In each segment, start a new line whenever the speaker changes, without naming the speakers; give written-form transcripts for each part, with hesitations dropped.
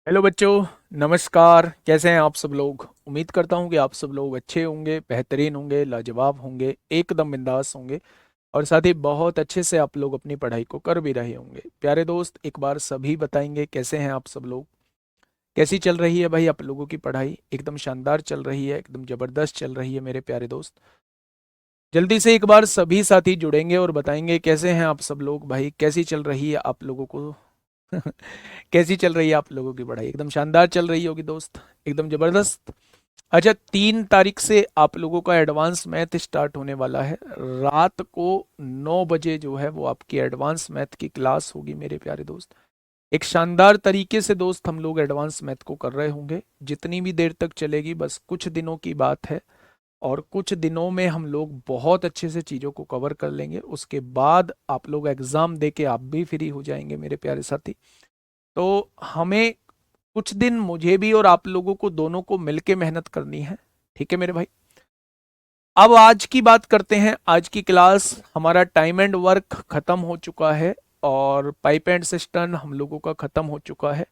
Hello बच्चों। नमस्कार। कैसे हैं आप सब लोग? उम्मीद करता हूं कि आप सब लोग अच्छे होंगे, बेहतरीन होंगे, लाजवाब होंगे, एकदम बिंदास होंगे और साथ ही बहुत अच्छे से आप लोग अपनी पढ़ाई को कर भी रहे होंगे। प्यारे दोस्त, एक बार सभी बताएंगे कैसे हैं आप सब लोग? कैसी चल रही है भाई आप लोगों की पढ़ाई? एकदम शानदार चल रही है, एकदम जबरदस्त चल रही है मेरे प्यारे दोस्त। जल्दी से एक बार सभी साथी जुड़ेंगे और बताएंगे कैसे हैं आप सब लोग भाई, कैसी चल रही है आप लोगों को। कैसी चल रही है आप लोगों की पढ़ाई? एकदम शानदार चल रही होगी दोस्त, एकदम जबरदस्त। अच्छा, 3 तारीख से आप लोगों का एडवांस मैथ स्टार्ट होने वाला है। रात को 9 बजे जो है वो आपकी एडवांस मैथ की क्लास होगी मेरे प्यारे दोस्त। एक शानदार तरीके से दोस्त हम लोग एडवांस मैथ को कर रहे होंगे। जितनी भी देर तक चलेगी बस कुछ दिनों की बात है और कुछ दिनों में हम लोग बहुत अच्छे से चीज़ों को कवर कर लेंगे। उसके बाद आप लोग एग्ज़ाम दे के आप भी फ्री हो जाएंगे मेरे प्यारे साथी। तो हमें कुछ दिन, मुझे भी और आप लोगों को दोनों को मिलके मेहनत करनी है। ठीक है मेरे भाई। अब आज की बात करते हैं। आज की क्लास, हमारा टाइम एंड वर्क खत्म हो चुका है और पाइप एंड सिस्टम हम लोगों का खत्म हो चुका है।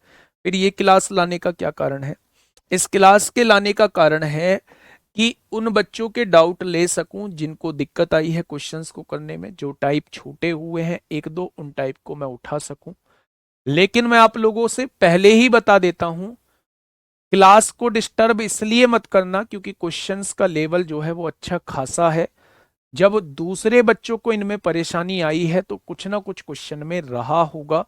फिर ये क्लास लाने का क्या कारण है? इस क्लास के लाने का कारण है कि उन बच्चों के डाउट ले सकूं जिनको दिक्कत आई है क्वेश्चंस को करने में, जो टाइप छूटे हुए हैं एक दो, उन टाइप को मैं उठा सकूं। लेकिन मैं आप लोगों से पहले ही बता देता हूं, क्लास को डिस्टर्ब इसलिए मत करना क्योंकि क्वेश्चंस का लेवल जो है वो अच्छा खासा है। जब दूसरे बच्चों को इनमें परेशानी आई है तो कुछ ना कुछ क्वेश्चन में रहा होगा।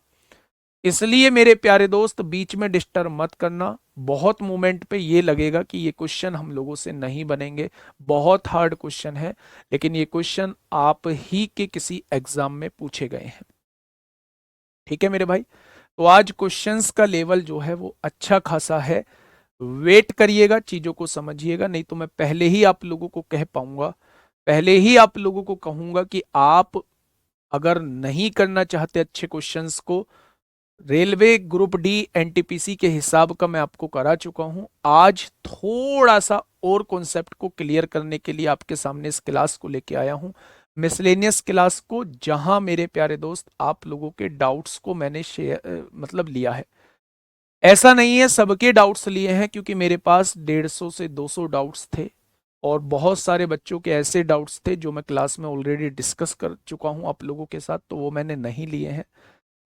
इसलिए मेरे प्यारे दोस्त, बीच में डिस्टर्ब मत करना। बहुत मोमेंट पे ये लगेगा कि ये क्वेश्चन हम लोगों से नहीं बनेंगे, बहुत हार्ड क्वेश्चन है, लेकिन ये क्वेश्चन आप ही के किसी एग्जाम में पूछे गए हैं। ठीक है मेरे भाई। तो आज क्वेश्चंस का लेवल जो है वो अच्छा खासा है। वेट करिएगा, चीजों को समझिएगा, नहीं तो मैं पहले ही आप लोगों को कह पाऊंगा, पहले ही आप लोगों को कहूंगा कि आप अगर नहीं करना चाहते अच्छे क्वेश्चंस को, रेलवे ग्रुप डी एनटीपीसी के हिसाब का मैं आपको करा चुका हूं। आज थोड़ा सा और कॉन्सेप्ट को क्लियर करने के लिए आपके सामने इस क्लास को लेके आया हूं, मिसलेनियस क्लास को, जहां मेरे प्यारे दोस्त आप लोगों के डाउट्स को मैंने शेयर मतलब लिया है। ऐसा नहीं है सबके डाउट्स लिए हैं, क्योंकि मेरे पास 150 से 200 डाउट्स थे और बहुत सारे बच्चों के ऐसे डाउट्स थे जो मैं क्लास में ऑलरेडी डिस्कस कर चुका हूं आप लोगों के साथ, तो वो मैंने नहीं लिए हैं।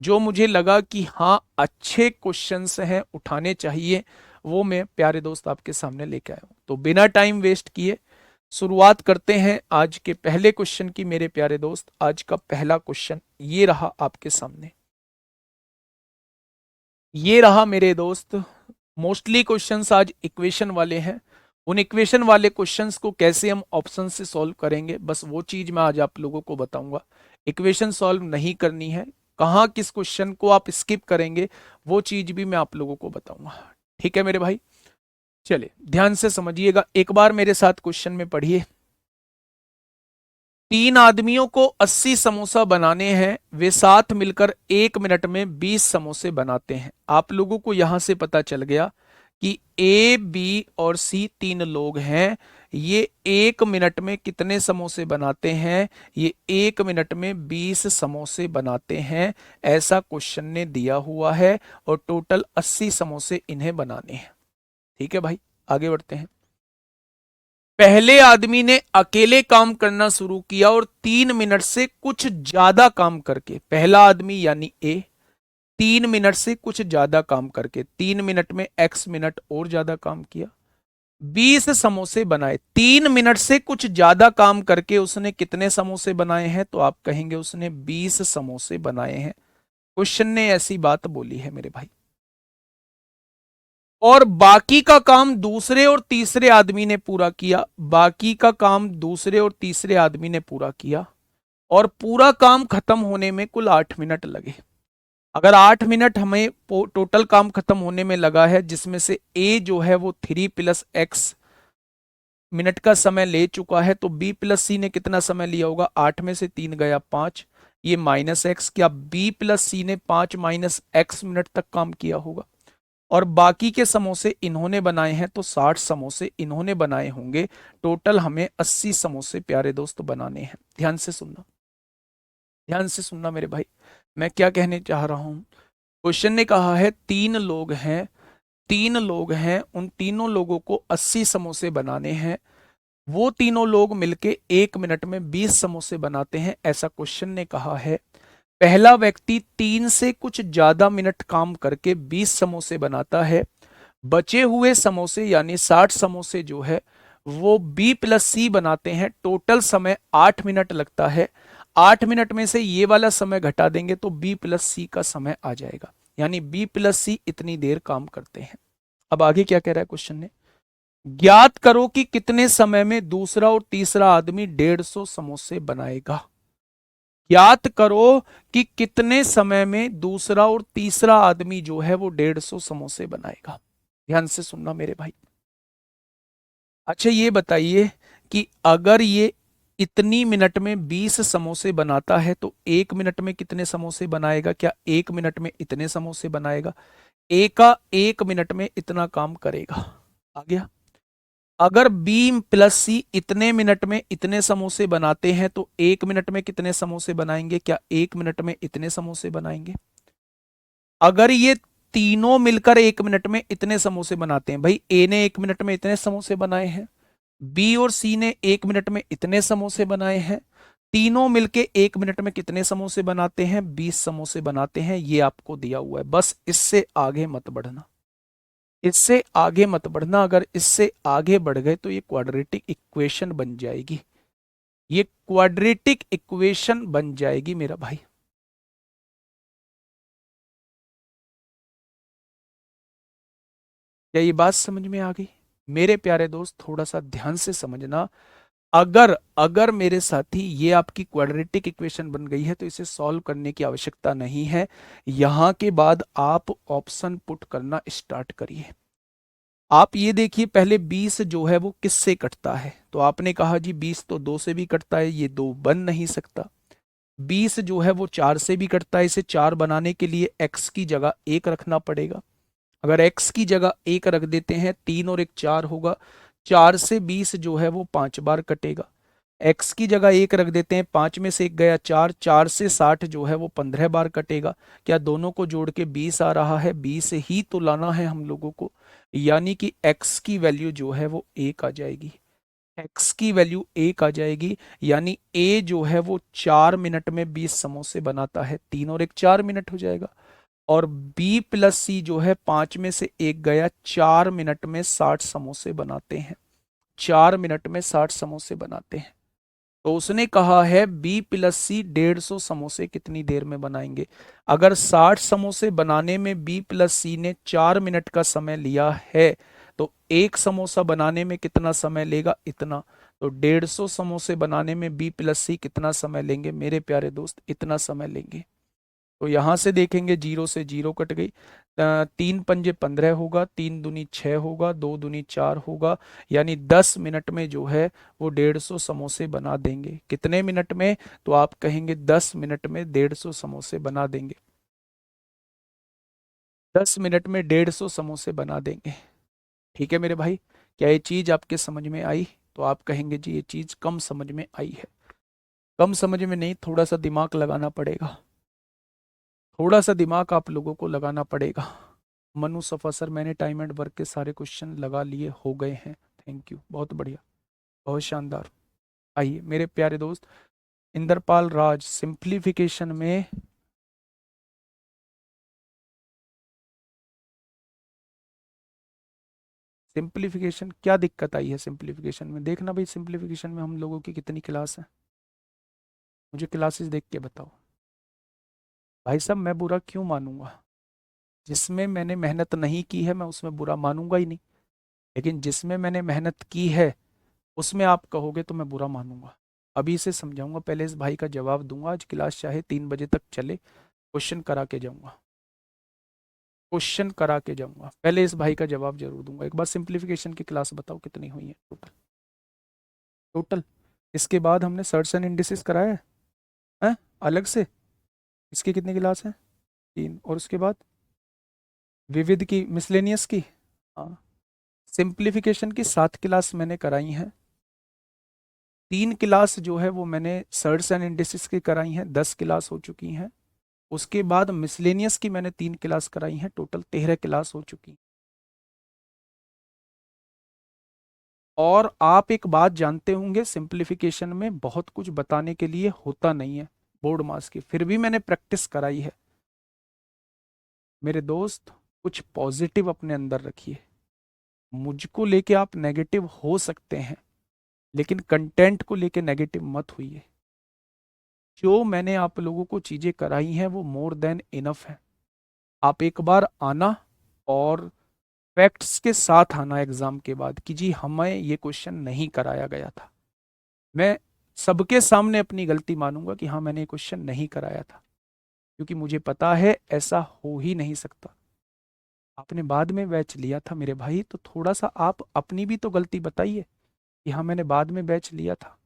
जो मुझे लगा कि हाँ अच्छे क्वेश्चंस हैं, उठाने चाहिए, वो मैं प्यारे दोस्त आपके सामने लेके आया हूं। तो बिना टाइम वेस्ट किए शुरुआत करते हैं आज के पहले क्वेश्चन की मेरे प्यारे दोस्त। आज का पहला क्वेश्चन ये रहा आपके सामने, ये रहा मेरे दोस्त। मोस्टली क्वेश्चंस आज इक्वेशन वाले हैं। उन इक्वेशन वाले क्वेश्चंस को कैसे हम ऑप्शन से सॉल्व करेंगे, बस वो चीज मैं आज आप लोगों को बताऊंगा। इक्वेशन सॉल्व नहीं करनी है, कहाँ किस क्वेश्चन को आप स्किप करेंगे, वो चीज भी मैं आप लोगों को बताऊंगा। ठीक है मेरे भाई। चलिए ध्यान से समझिएगा, एक बार मेरे साथ क्वेश्चन में पढ़िए। 3 आदमियों को 80 समोसा बनाने हैं, वे साथ मिलकर 1 मिनट में 20 समोसे बनाते हैं। आप लोगों को यहां से पता चल गया कि ए, बी और सी 3 लोग हैं। ये 1 मिनट में कितने समोसे बनाते हैं? ये 1 मिनट में 20 समोसे बनाते हैं, ऐसा क्वेश्चन ने दिया हुआ है और टोटल 80 समोसे इन्हें बनाने हैं। ठीक है भाई, आगे बढ़ते हैं। पहले आदमी ने अकेले काम करना शुरू किया और 3 मिनट से कुछ ज्यादा काम करके, पहला आदमी यानी ए, 3 मिनट से कुछ ज्यादा काम करके, 3 मिनट में एक्स मिनट और ज्यादा काम किया, 20 समोसे बनाए। 3 मिनट से कुछ ज्यादा काम करके उसने कितने समोसे बनाए हैं? तो आप कहेंगे उसने 20 समोसे बनाए हैं। क्वेश्चन ने ऐसी बात बोली है मेरे भाई। और बाकी का काम दूसरे और तीसरे आदमी ने पूरा किया, बाकी का काम दूसरे और तीसरे आदमी ने पूरा किया और पूरा काम खत्म होने में कुल 8 मिनट लगे। अगर 8 मिनट हमें टोटल काम खत्म होने में लगा है, जिसमें से ए जो है वो 3 + x मिनट का समय ले चुका है, तो बी प्लस सी ने कितना समय लिया होगा? 8 में से 3 गया 5, ये -x। क्या बी प्लस सी ने 5 - x मिनट तक काम किया होगा? और बाकी के समोसे इन्होंने बनाए हैं तो 60 समोसे इन्होंने बनाए होंगे। टोटल हमें 80 समोसे प्यारे दोस्त बनाने हैं। ध्यान से सुनना, ध्यान से सुनना मेरे भाई, मैं क्या कहने चाह रहा हूं। क्वेश्चन ने कहा है 3 लोग हैं, तीन लोग हैं, उन तीनों लोगों को 80 समोसे बनाने हैं, वो तीनों लोग मिलके 1 मिनट में 20 समोसे बनाते हैं, ऐसा क्वेश्चन ने कहा है। पहला व्यक्ति 3 से कुछ ज्यादा मिनट काम करके 20 समोसे बनाता है, बचे हुए समोसे यानी 60 समोसे जो है वो बी प्लस सी बनाते हैं, टोटल समय 8 मिनट लगता है। 8 मिनट में से ये वाला समय घटा देंगे तो बी प्लस सी का समय आ जाएगा, यानी बी प्लस सी इतनी देर काम करते हैं। अब आगे क्या कह रहा है क्वेश्चन ने, ज्ञात करो कि कितने समय में दूसरा और तीसरा आदमी 150 समोसे बनाएगा। ज्ञात करो कि कितने समय में दूसरा और तीसरा आदमी जो है वो 150 समोसे बनाएगा। ध्यान से सुनना मेरे भाई। अच्छा ये बताइए कि अगर ये इतनी मिनट में 20 समोसे बनाता है तो 1 मिनट में कितने समोसे बनाएगा? क्या 1 मिनट में इतने समोसे बनाएगा? का 1 मिनट में इतना काम करेगा। आ गया। अगर बी प्लस सी इतने मिनट में इतने समोसे बनाते हैं तो 1 मिनट में कितने समोसे बनाएंगे? क्या 1 मिनट में इतने समोसे बनाएंगे? अगर ये तीनों मिलकर 1 मिनट में इतने समोसे बनाते हैं, भाई ए ने 1 मिनट में इतने समोसे बनाए हैं, बी और सी ने 1 मिनट में इतने समोसे बनाए हैं, तीनों मिलके 1 मिनट में कितने समोसे बनाते हैं? 20 समोसे बनाते हैं। ये आपको दिया हुआ है, बस इससे आगे मत बढ़ना, इससे आगे मत बढ़ना। अगर इससे आगे बढ़ गए तो ये क्वाड्रेटिक इक्वेशन बन जाएगी, ये क्वाड्रेटिक इक्वेशन बन जाएगी मेरा भाई। क्या ये बात समझ में आ गई? मेरे प्यारे दोस्त थोड़ा सा ध्यान से समझना। अगर अगर मेरे साथी ये आपकी क्वाड्रेटिक इक्वेशन बन गई है तो इसे सॉल्व करने की आवश्यकता नहीं है। यहां के बाद आप ऑप्शन पुट करना स्टार्ट करिए। आप ये देखिए, पहले 20 जो है वो किससे कटता है? तो आपने कहा जी 20 तो 2 से भी कटता है, ये 2 बन नहीं सकता। 20 जो है वो 4 से भी कटता है, इसे 4 बनाने के लिए x की जगह 1 रखना पड़ेगा। अगर x की जगह 1 रख देते हैं, 3 और 1 4 होगा, 4 से 20 जो है वो 5 बार कटेगा। x की जगह 1 रख देते हैं, 5 में से 1 गया 4, 4 से 60 जो है वो 15 बार कटेगा। क्या दोनों को जोड़ के 20 आ रहा है? 20 ही तो लाना है हम लोगों को, यानी कि x की वैल्यू जो है वो 1 आ जाएगी। x की वैल्यू 1 आ जाएगी, यानी a जो है वो 4 मिनट में 20 समोसे बनाता है, 3 और 1 4 मिनट हो जाएगा। और b प्लस सी जो है 5 में से 1 गया, 4 मिनट में 60 समोसे बनाते हैं, 4 मिनट में 60 समोसे बनाते हैं। तो उसने कहा है बी प्लस सी 150 समोसे कितनी देर में बनाएंगे? अगर 60 समोसे बनाने में बी प्लस सी ने 4 मिनट का समय लिया है तो एक समोसा बनाने में कितना समय लेगा? इतना। तो 150 समोसे बनाने में बी प्लस सी कितना समय लेंगे मेरे प्यारे दोस्त? इतना समय लेंगे। तो यहां से देखेंगे, जीरो से जीरो कट गई, 3 पंजे 15 होगा, 3 दूनी 6 होगा, 2 दूनी 4 होगा, यानी 10 मिनट में जो है वो 150 समोसे बना देंगे। कितने मिनट में? तो आप कहेंगे 10 मिनट में 150 समोसे बना देंगे, 10 मिनट में 150 समोसे बना देंगे। ठीक है मेरे भाई, क्या ये चीज आपके समझ में आई? तो आप कहेंगे जी ये चीज कम समझ में आई है। कम समझ में नहीं, थोड़ा सा दिमाग लगाना पड़ेगा, थोड़ा सा दिमाग आप लोगों को लगाना पड़ेगा। मनु सफा सर, मैंने टाइम एंड वर्क के सारे क्वेश्चन लगा लिए, हो गए हैं। थैंक यू, बहुत बढ़िया, बहुत शानदार। आइए मेरे प्यारे दोस्त, इंद्रपाल राज, सिंप्लीफिकेशन में सिंप्लीफिकेशन क्या दिक्कत आई है? सिंप्लीफिकेशन में देखना भाई, सिंप्लीफिकेशन में हम लोगों की कितनी क्लास है, मुझे क्लासेस देख के बताओ। भाई साहब मैं बुरा क्यों मानूंगा? जिसमें मैंने मेहनत नहीं की है मैं उसमें बुरा मानूंगा ही नहीं, लेकिन जिसमें मैंने मेहनत की है उसमें आप कहोगे तो मैं बुरा मानूंगा। अभी से समझाऊंगा, पहले इस भाई का जवाब दूंगा। आज क्लास चाहे 3 बजे तक चले, क्वेश्चन करा के जाऊंगा, क्वेश्चन करा के जाऊंगा। पहले इस भाई का जवाब जरूर दूंगा। एक बार सिंप्लीफिकेशन की क्लास बताओ कितनी हुई है टोटल? टोटल इसके बाद हमने सर्ट्स एंड इंडिसेस कराया है अलग से, इसकी कितनी क्लास है? 3। और उसके बाद विविध की, मिसलेनियस की, हाँ। सिंप्लीफिकेशन की 7 क्लास मैंने कराई हैं। 3 क्लास जो है वो मैंने सर्ट्स एंड इंडिसेस की कराई हैं, 10 क्लास हो चुकी हैं। उसके बाद मिसलेनियस की मैंने 3 क्लास कराई हैं, टोटल 13 क्लास हो चुकी हैं। और आप एक बात जानते होंगे, सिंप्लीफिकेशन में बहुत कुछ बताने के लिए होता नहीं है बोर्ड मास की, फिर भी मैंने प्रैक्टिस कराई है। मेरे दोस्त, कुछ पॉजिटिव अपने अंदर रखिए। मुझको लेके आप नेगेटिव हो सकते हैं, लेकिन कंटेंट को लेके नेगेटिव मत होइए। जो मैंने आप लोगों को चीजें कराई हैं वो मोर देन इनफ है। आप एक बार आना और फैक्ट्स के साथ आना एग्जाम के बाद कि जी हमें ये क्वेश्चन नहीं कराया गया था। मैं सबके सामने अपनी गलती मानूंगा कि हाँ मैंने ये क्वेश्चन नहीं कराया था, क्योंकि मुझे पता है ऐसा हो ही नहीं सकता। आपने बाद में बैच लिया था मेरे भाई, तो थोड़ा सा आप अपनी भी तो गलती बताइए कि हाँ मैंने बाद में बैच लिया था।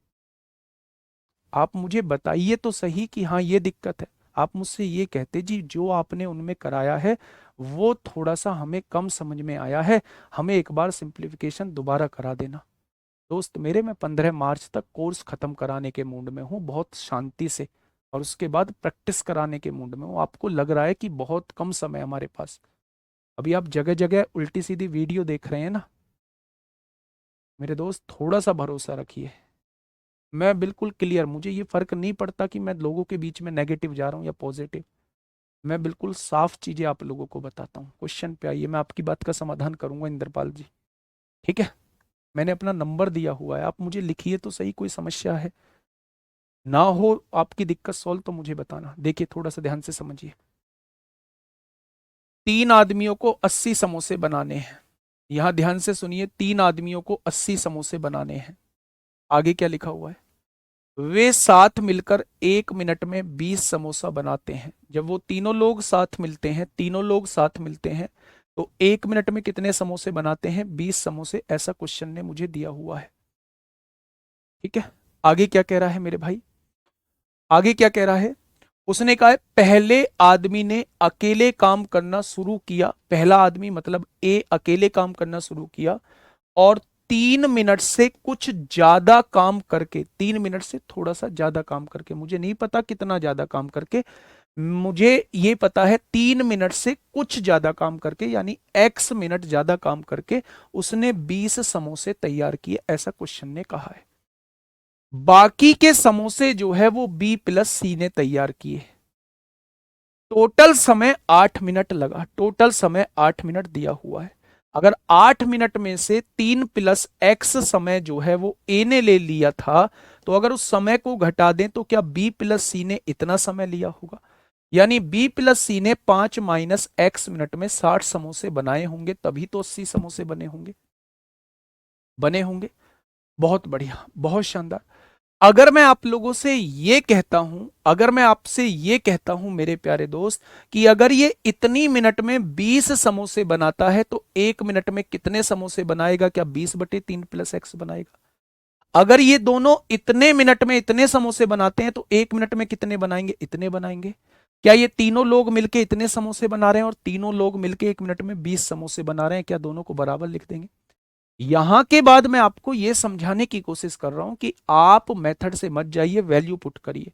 आप मुझे बताइए तो सही कि हाँ ये दिक्कत है। आप मुझसे ये कहते जी जो आपने उनमें कराया है वो थोड़ा सा हमें कम समझ में आया है, हमें एक बार सिंप्लीफिकेशन दोबारा करा देना। दोस्त मेरे, मैं 15 मार्च तक कोर्स खत्म कराने के मूड में हूँ, बहुत शांति से, और उसके बाद प्रैक्टिस कराने के मूड में हूँ। आपको लग रहा है कि बहुत कम समय हमारे पास, अभी आप जगह जगह उल्टी सीधी वीडियो देख रहे हैं ना। मेरे दोस्त थोड़ा सा भरोसा रखिए। मैं बिल्कुल क्लियर, मुझे ये फर्क नहीं पड़ता कि मैं लोगों के बीच में नेगेटिव जा रहा हूँ या पॉजिटिव। मैं बिल्कुल साफ चीजें आप लोगों को बताता हूँ। क्वेश्चन पे आइए, मैं आपकी बात का समाधान करूंगा इंद्रपाल जी। ठीक है, मैंने अपना नंबर दिया हुआ है, आप मुझे लिखिए तो सही, कोई समस्या है ना हो आपकी दिक्कत सॉल्व तो मुझे बताना। देखिए थोड़ा सा ध्यान से समझिए। 3 आदमियों को 80 समोसे बनाने हैं। यहां ध्यान से सुनिए, 3 आदमियों को 80 समोसे बनाने हैं। आगे क्या लिखा हुआ है? वे साथ मिलकर 1 मिनट में 20 समोसा बनाते हैं। जब वो तीनों लोग साथ मिलते हैं, तीनों लोग साथ मिलते हैं, तो 1 मिनट में कितने समोसे बनाते हैं? 20 समोसे, ऐसा क्वेश्चन ने मुझे दिया हुआ है। ठीक है, आगे क्या कह रहा है मेरे भाई? आगे क्या कह रहा है? उसने कहा है पहले आदमी ने अकेले काम करना शुरू किया, पहला आदमी मतलब ए अकेले काम करना शुरू किया, और 3 मिनट से कुछ ज्यादा काम करके, 3 मिनट से थोड़ा सा ज्यादा काम करके, मुझे नहीं पता कितना ज्यादा काम करके, मुझे ये पता है 3 मिनट से कुछ ज्यादा काम करके, यानी एक्स मिनट ज्यादा काम करके उसने 20 समोसे तैयार किए, ऐसा क्वेश्चन ने कहा है। बाकी के समोसे जो है वो बी प्लस सी ने तैयार किए। टोटल समय 8 मिनट लगा, टोटल समय 8 मिनट दिया हुआ है। अगर 8 मिनट में से 3 + x समय जो है वो ए ने ले लिया था, तो अगर उस समय को घटा दें तो क्या बी प्लस सी ने इतना समय लिया होगा? यानी बी प्लस सी ने 5 - x मिनट में 60 समोसे बनाए होंगे, तभी तो 80 समोसे बने होंगे। बने होंगे। बहुत बढ़िया, बहुत शानदार। अगर मैं आप लोगों से ये कहता हूं, अगर मैं आपसे ये कहता हूं मेरे प्यारे दोस्त, कि अगर ये इतनी मिनट में 20 समोसे बनाता है तो 1 मिनट में कितने समोसे बनाएगा? क्या 20/3 + x बनाएगा? अगर ये दोनों इतने मिनट में इतने समोसे बनाते हैं तो 1 मिनट में कितने बनाएंगे? इतने बनाएंगे। क्या ये तीनों लोग मिलके इतने समोसे बना रहे हैं और तीनों लोग मिलके 1 मिनट में 20 समोसे बना रहे हैं? क्या दोनों को बराबर लिख देंगे? यहां के बाद मैं आपको यह समझाने की कोशिश कर रहा हूं कि आप मेथड से मत जाइए, वैल्यू पुट करिए।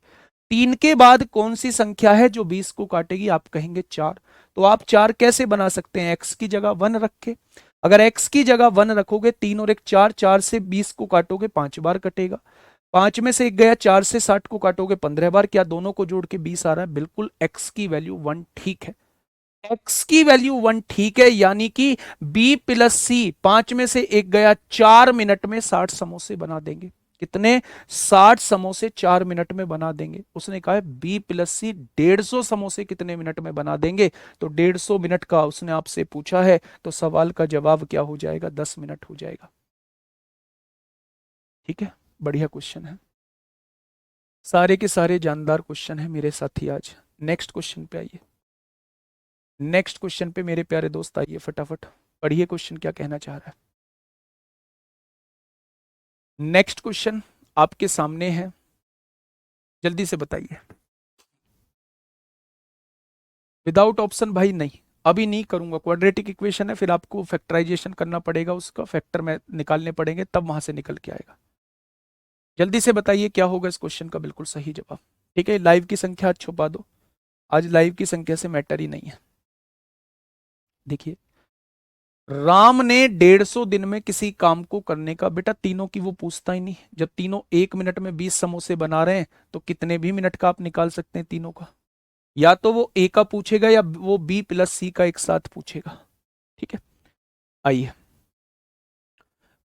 3 के बाद कौन सी संख्या है जो 20 को काटेगी? आप कहेंगे 4। तो आप 4 कैसे बना सकते हैं? एक्स की जगह 1 रख के। अगर एक्स की जगह 1 रखोगे, 3 और 1 4, 4 से 20 को काटोगे 5 बार कटेगा। 5 में से 1 गया, 4 से 60 को काटोगे 15 बार। क्या दोनों को जोड़ के 20 आ रहा है? बिल्कुल, एक्स की वैल्यू 1 ठीक है। एक्स की वैल्यू 1 ठीक है, यानी कि बी प्लस सी, 5 में से 1 गया, 4 मिनट में 60 समोसे बना देंगे। कितने? 60 समोसे 4 मिनट में बना देंगे। उसने कहा है बी प्लस सी 150 समोसे कितने मिनट में बना देंगे? तो 150 मिनट का उसने आपसे पूछा है, तो सवाल का जवाब क्या हो जाएगा? 10 मिनट हो जाएगा। ठीक है, बढ़िया क्वेश्चन है, सारे के सारे जानदार क्वेश्चन है मेरे साथी। आज नेक्स्ट क्वेश्चन पे आइए। नेक्स्ट क्वेश्चन पे मेरे प्यारे दोस्त आइए, फटाफट पढ़िए क्वेश्चन क्या कहना चाह रहा है। नेक्स्ट क्वेश्चन आपके सामने है, जल्दी से बताइए। विदाउट ऑप्शन भाई नहीं, अभी नहीं करूंगा। क्वाड्रेटिक इक्वेशन है, फिर आपको फैक्टराइजेशन करना पड़ेगा, उसका फैक्टर में निकालने पड़ेंगे, तब वहां से निकल के आएगा। जल्दी से बताइए क्या होगा इस क्वेश्चन का बिल्कुल सही जवाब। ठीक है, लाइव की संख्या आज छुपा दो, आज लाइव की संख्या से मैटर ही नहीं है। देखिए, राम ने 150 दिन में किसी काम को करने का, बेटा तीनों की वो पूछता ही नहीं। जब तीनों 1 मिनट में 20 समोसे बना रहे हैं तो कितने भी मिनट का आप निकाल सकते हैं तीनों का। या तो वो ए का पूछेगा या वो बी प्लस सी का एक साथ पूछेगा। ठीक है, आइए।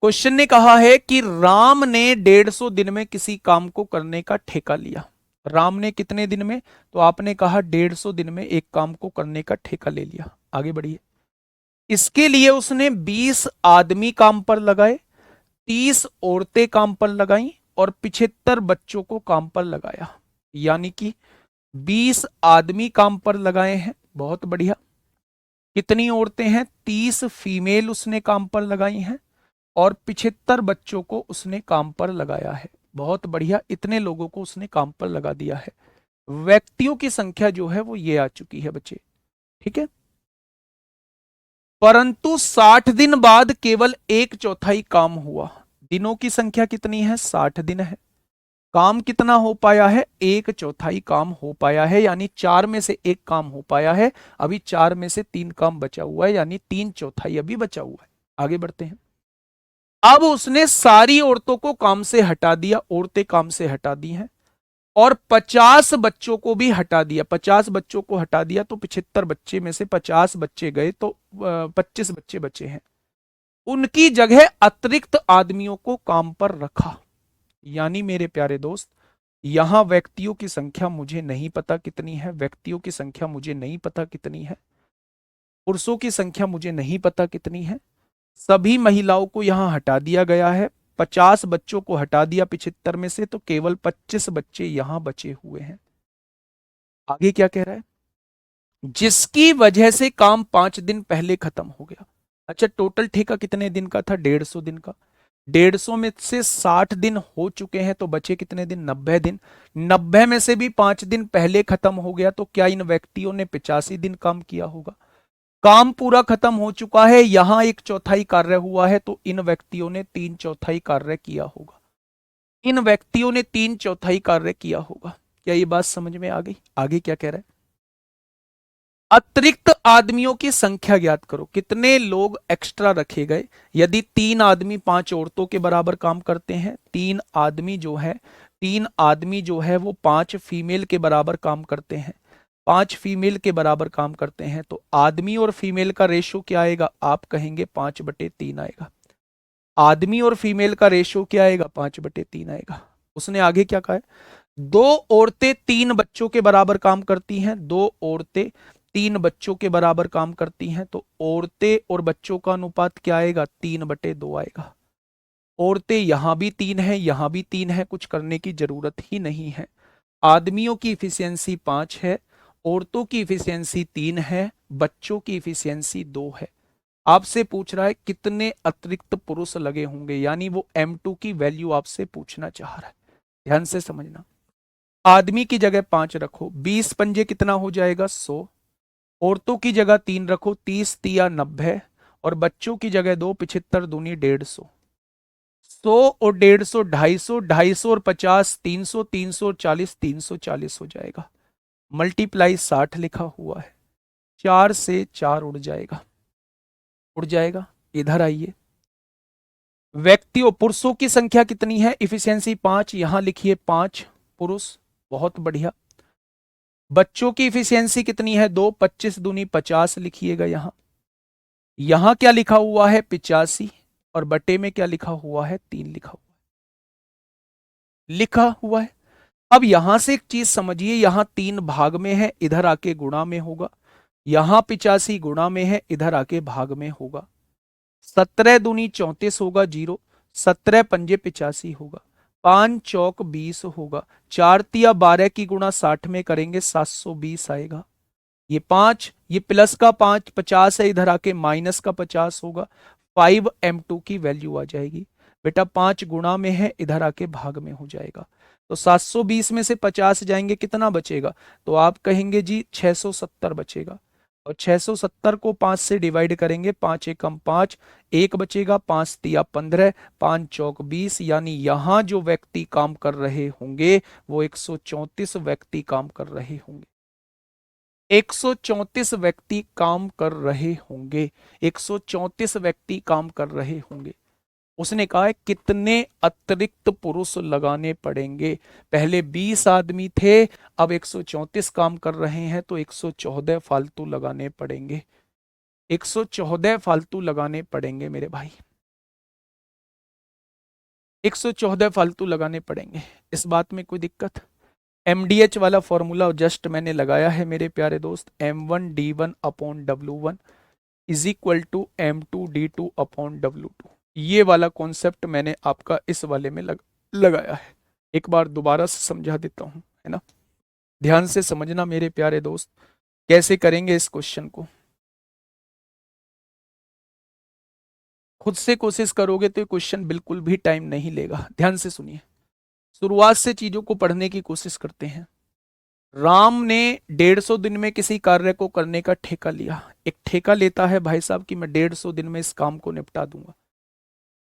क्वेश्चन ने कहा है कि राम ने 150 दिन में किसी काम को करने का ठेका लिया। राम ने कितने दिन में? तो आपने कहा 150 दिन में एक काम को करने का ठेका ले लिया। आगे बढ़िए। इसके लिए उसने 20 आदमी काम पर लगाए, 30 औरतें काम पर लगाई और 75 बच्चों को काम पर लगाया। यानी कि 20 आदमी काम पर लगाए हैं, बहुत बढ़िया। कितनी औरतें हैं? 30 फीमेल उसने काम पर लगाई हैं और 75 बच्चों को उसने काम पर लगाया है। बहुत बढ़िया, इतने लोगों को उसने काम पर लगा दिया है। व्यक्तियों की संख्या जो है वो ये आ चुकी है बच्चे। ठीक है, परंतु 60 दिन बाद केवल 1/4 काम हुआ। दिनों की संख्या कितनी है? 60 दिन है। काम कितना हो पाया है? 1/4 काम हो पाया है, यानी 4 में से 1 काम हो पाया है। अभी 4 में से 3 काम बचा हुआ है, यानी 3/4 अभी बचा हुआ है। आगे बढ़ते हैं। अब उसने सारी औरतों को काम से हटा दिया, औरतें काम से हटा दी हैं, और 50 बच्चों को भी हटा दिया। 50 बच्चों को हटा दिया तो 75 बच्चे में से 50 बच्चे गए तो 25 बच्चे बचे हैं। उनकी जगह अतिरिक्त आदमियों को काम पर रखा। यानी मेरे प्यारे दोस्त, यहां व्यक्तियों की संख्या मुझे नहीं पता कितनी है, व्यक्तियों की संख्या मुझे नहीं पता कितनी है, पुरुषों की संख्या मुझे नहीं पता कितनी है। सभी महिलाओं को यहां हटा दिया गया है। 50 बच्चों को हटा दिया 75 में से, तो केवल 25 बच्चे यहां बचे हुए हैं। आगे क्या कह रहा है? जिसकी वजह से काम 5 दिन पहले खत्म हो गया। अच्छा, टोटल ठेका कितने दिन का था? 150 दिन का। 150 में से 60 दिन हो चुके हैं तो बचे कितने दिन? 90 दिन। 90 में से भी 5 दिन पहले खत्म हो गया, तो क्या इन व्यक्तियों ने 85 दिन काम किया होगा? काम पूरा खत्म हो चुका है, यहां 1/4 कार्य हुआ है, तो इन व्यक्तियों ने 3/4 कार्य किया होगा। इन व्यक्तियों ने 3/4 कार्य किया होगा। क्या ये बात समझ में आ गई? आगे क्या कह रहा है? अतिरिक्त आदमियों की संख्या ज्ञात करो। कितने लोग एक्स्ट्रा रखे गए? यदि 3 आदमी 5 औरतों के बराबर काम करते हैं, 3 आदमी जो है वो 5 फीमेल के बराबर काम करते हैं, 5 फीमेल के बराबर काम करते हैं, तो आदमी और फीमेल का रेशो क्या आएगा? आप कहेंगे 5/3 आएगा। आदमी और फीमेल का रेशो क्या आएगा? 5/3 आएगा। उसने आगे क्या कहा है? 2 औरतें 3 बच्चों के बराबर काम करती हैं, 2 औरतें 3 बच्चों के बराबर काम करती हैं, तो औरतें और बच्चों का अनुपात क्या आएगा? 3/2 आएगा। औरतें यहां भी 3 है, यहां भी 3 है, कुछ करने की जरूरत ही नहीं है। आदमियों की इफिशियंसी 5 है, औरतों की इफिशियंसी 3 है, बच्चों की इफिशियंसी 2 है। आपसे पूछ रहा है कितने अतिरिक्त पुरुष लगे होंगे, यानी वो M2 की वैल्यू आपसे पूछना चाह रहा है। ध्यान से समझना। आदमी की जगह 5 रखो, 20 पंजे कितना हो जाएगा? 100। औरतों की जगह 3 रखो, 30 तिया 90, और बच्चों की जगह 2, 75 दूनी 150। 100 और 150, 250, 250 और 50, 300, 340, 340 हो जाएगा। मल्टीप्लाई 60 लिखा हुआ है, 4 से 4 उड़ जाएगा, उड़ जाएगा। इधर आइए। व्यक्तियों पुरुषों की संख्या कितनी है? इफिशियंसी 5, यहां लिखिए 5 पुरुष, बहुत बढ़िया। बच्चों की इफिशियंसी कितनी है? 2, 25 दूनी 50 लिखिएगा यहां। यहां क्या लिखा हुआ है? 85, और बटे में क्या लिखा हुआ है? 3 लिखा हुआ है। अब यहां से एक चीज समझिए, यहां 3 भाग में है, इधर आके गुणा में होगा। यहां 85 गुणा में है, इधर आके भाग में होगा। 17 दूनी 34 होगा, 0। 17 पंजे 85 होगा, 5 चौक 20 होगा, 4 तिया 12 की गुणा 60 में करेंगे, 720 आएगा। ये 5, ये प्लस का 5 50 है, इधर आके माइनस का 50 होगा। 5M2 की वैल्यू आ जाएगी। बेटा 5 गुणा में है, इधर आके भाग में हो जाएगा। तो 720 में से 50 जाएंगे, कितना बचेगा? तो आप कहेंगे जी 670 बचेगा। और 670 को 5 से डिवाइड करेंगे, 5 एकम 5, 1 बचेगा, 5 तिया 15, 5 चौक 20, यानी यहां जो व्यक्ति काम कर रहे होंगे वो 134 व्यक्ति काम कर रहे होंगे। 134 व्यक्ति काम कर रहे होंगे, 134 व्यक्ति काम कर रहे होंगे। उसने कहा है कितने अतिरिक्त पुरुष लगाने पड़ेंगे। पहले 20 आदमी थे, अब 134 काम कर रहे हैं, तो 114 फालतू लगाने पड़ेंगे, 114 फालतू लगाने पड़ेंगे मेरे भाई, 114 फालतू लगाने पड़ेंगे। इस बात में कोई दिक्कत? एमडीएच वाला फॉर्मूला जस्ट मैंने लगाया है मेरे प्यारे दोस्त, M1D1 upon W1 is equal to M2D2 upon W2। ये वाला कॉन्सेप्ट मैंने आपका इस वाले में लगाया है। एक बार दोबारा से समझा देता हूं, है ना, ध्यान से समझना मेरे प्यारे दोस्त। कैसे करेंगे इस क्वेश्चन को, खुद से कोशिश करोगे तो क्वेश्चन बिल्कुल भी टाइम नहीं लेगा। ध्यान से सुनिए, शुरुआत से चीजों को पढ़ने की कोशिश करते हैं। राम ने 150 दिन में किसी कार्य को करने का ठेका लिया। एक ठेका लेता है भाई साहब कि मैं 150 दिन में इस काम को निपटा दूंगा।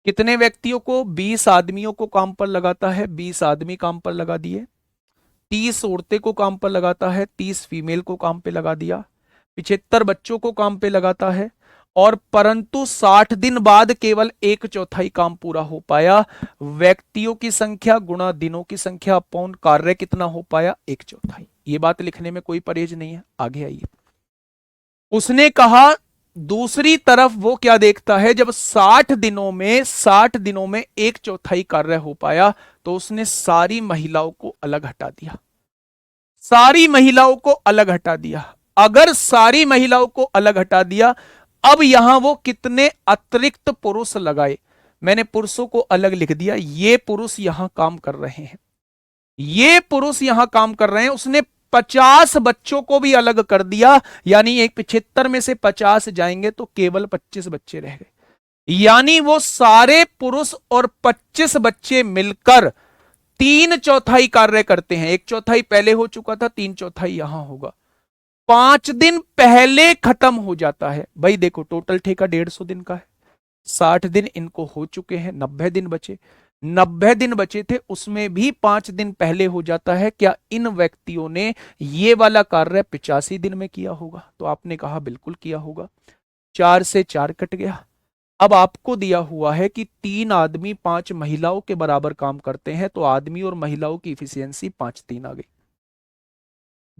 कितने व्यक्तियों को? 20 आदमियों को काम पर लगाता है, 20 आदमी काम पर लगा दिए। 30 औरतें को काम पर लगाता है, 30 फीमेल को काम पे लगा दिया। 75 बच्चों को काम पे लगाता है, और परंतु 60 दिन बाद केवल 1/4 काम पूरा हो पाया। व्यक्तियों की संख्या गुणा दिनों की संख्या अपॉन कार्य कितना हो पाया? 1/4। ये बात लिखने में कोई परहेज नहीं है। आगे आइए, उसने कहा दूसरी तरफ वो क्या देखता है, जब 60 दिनों में 1/4 कार्य हो पाया, तो उसने सारी महिलाओं को अलग हटा दिया, सारी महिलाओं को अलग हटा दिया। अगर सारी महिलाओं को अलग हटा दिया, अब यहां वो कितने अतिरिक्त पुरुष लगाए? मैंने पुरुषों को अलग लिख दिया, ये पुरुष यहां काम कर रहे हैं, ये पुरुष यहां काम कर रहे हैं। उसने 50 बच्चों को भी अलग कर दिया, यानी एक 75 में से 50 जाएंगे तो केवल 25 बच्चे रह गए। यानी वो सारे पुरुष और 25 बच्चे मिलकर 3/4 कार्य करते हैं। 1/4 पहले हो चुका था, 3/4 यहां होगा। 5 दिन पहले खत्म हो जाता है। भाई देखो, टोटल ठेका 150 दिन का है, 60 दिन इनको हो चुके हैं, 90 दिन बचे, 90 दिन बचे थे, उसमें भी 5 दिन पहले हो जाता है। क्या इन व्यक्तियों ने ये वाला कार्य 85 दिन में किया होगा? तो आपने कहा बिल्कुल किया होगा। 4 से 4 कट गया। अब आपको दिया हुआ है कि 3 आदमी 5 महिलाओं के बराबर काम करते हैं, तो आदमी और महिलाओं की इफिशियंसी 5-3 आ गई।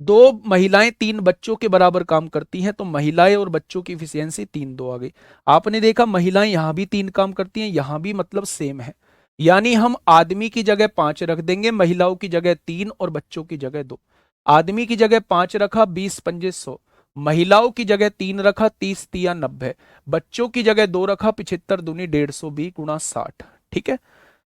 2 महिलाएं 3 बच्चों के बराबर काम करती हैं, तो महिलाएं और बच्चों की इफिशियंसी 3-2 आ गई। आपने देखा महिलाएं यहां भी 3 काम करती हैं, यहां भी, मतलब सेम है। यानी हम आदमी की जगह 5 रख देंगे, महिलाओं की जगह 3 और बच्चों की जगह 2। आदमी की जगह 5 रखा, 20 पंजे 100। महिलाओं की जगह 3 रखा, 30 तिया 90। बच्चों की जगह 2 रखा, 75 दूनी 150 भी गुणा 60। ठीक है,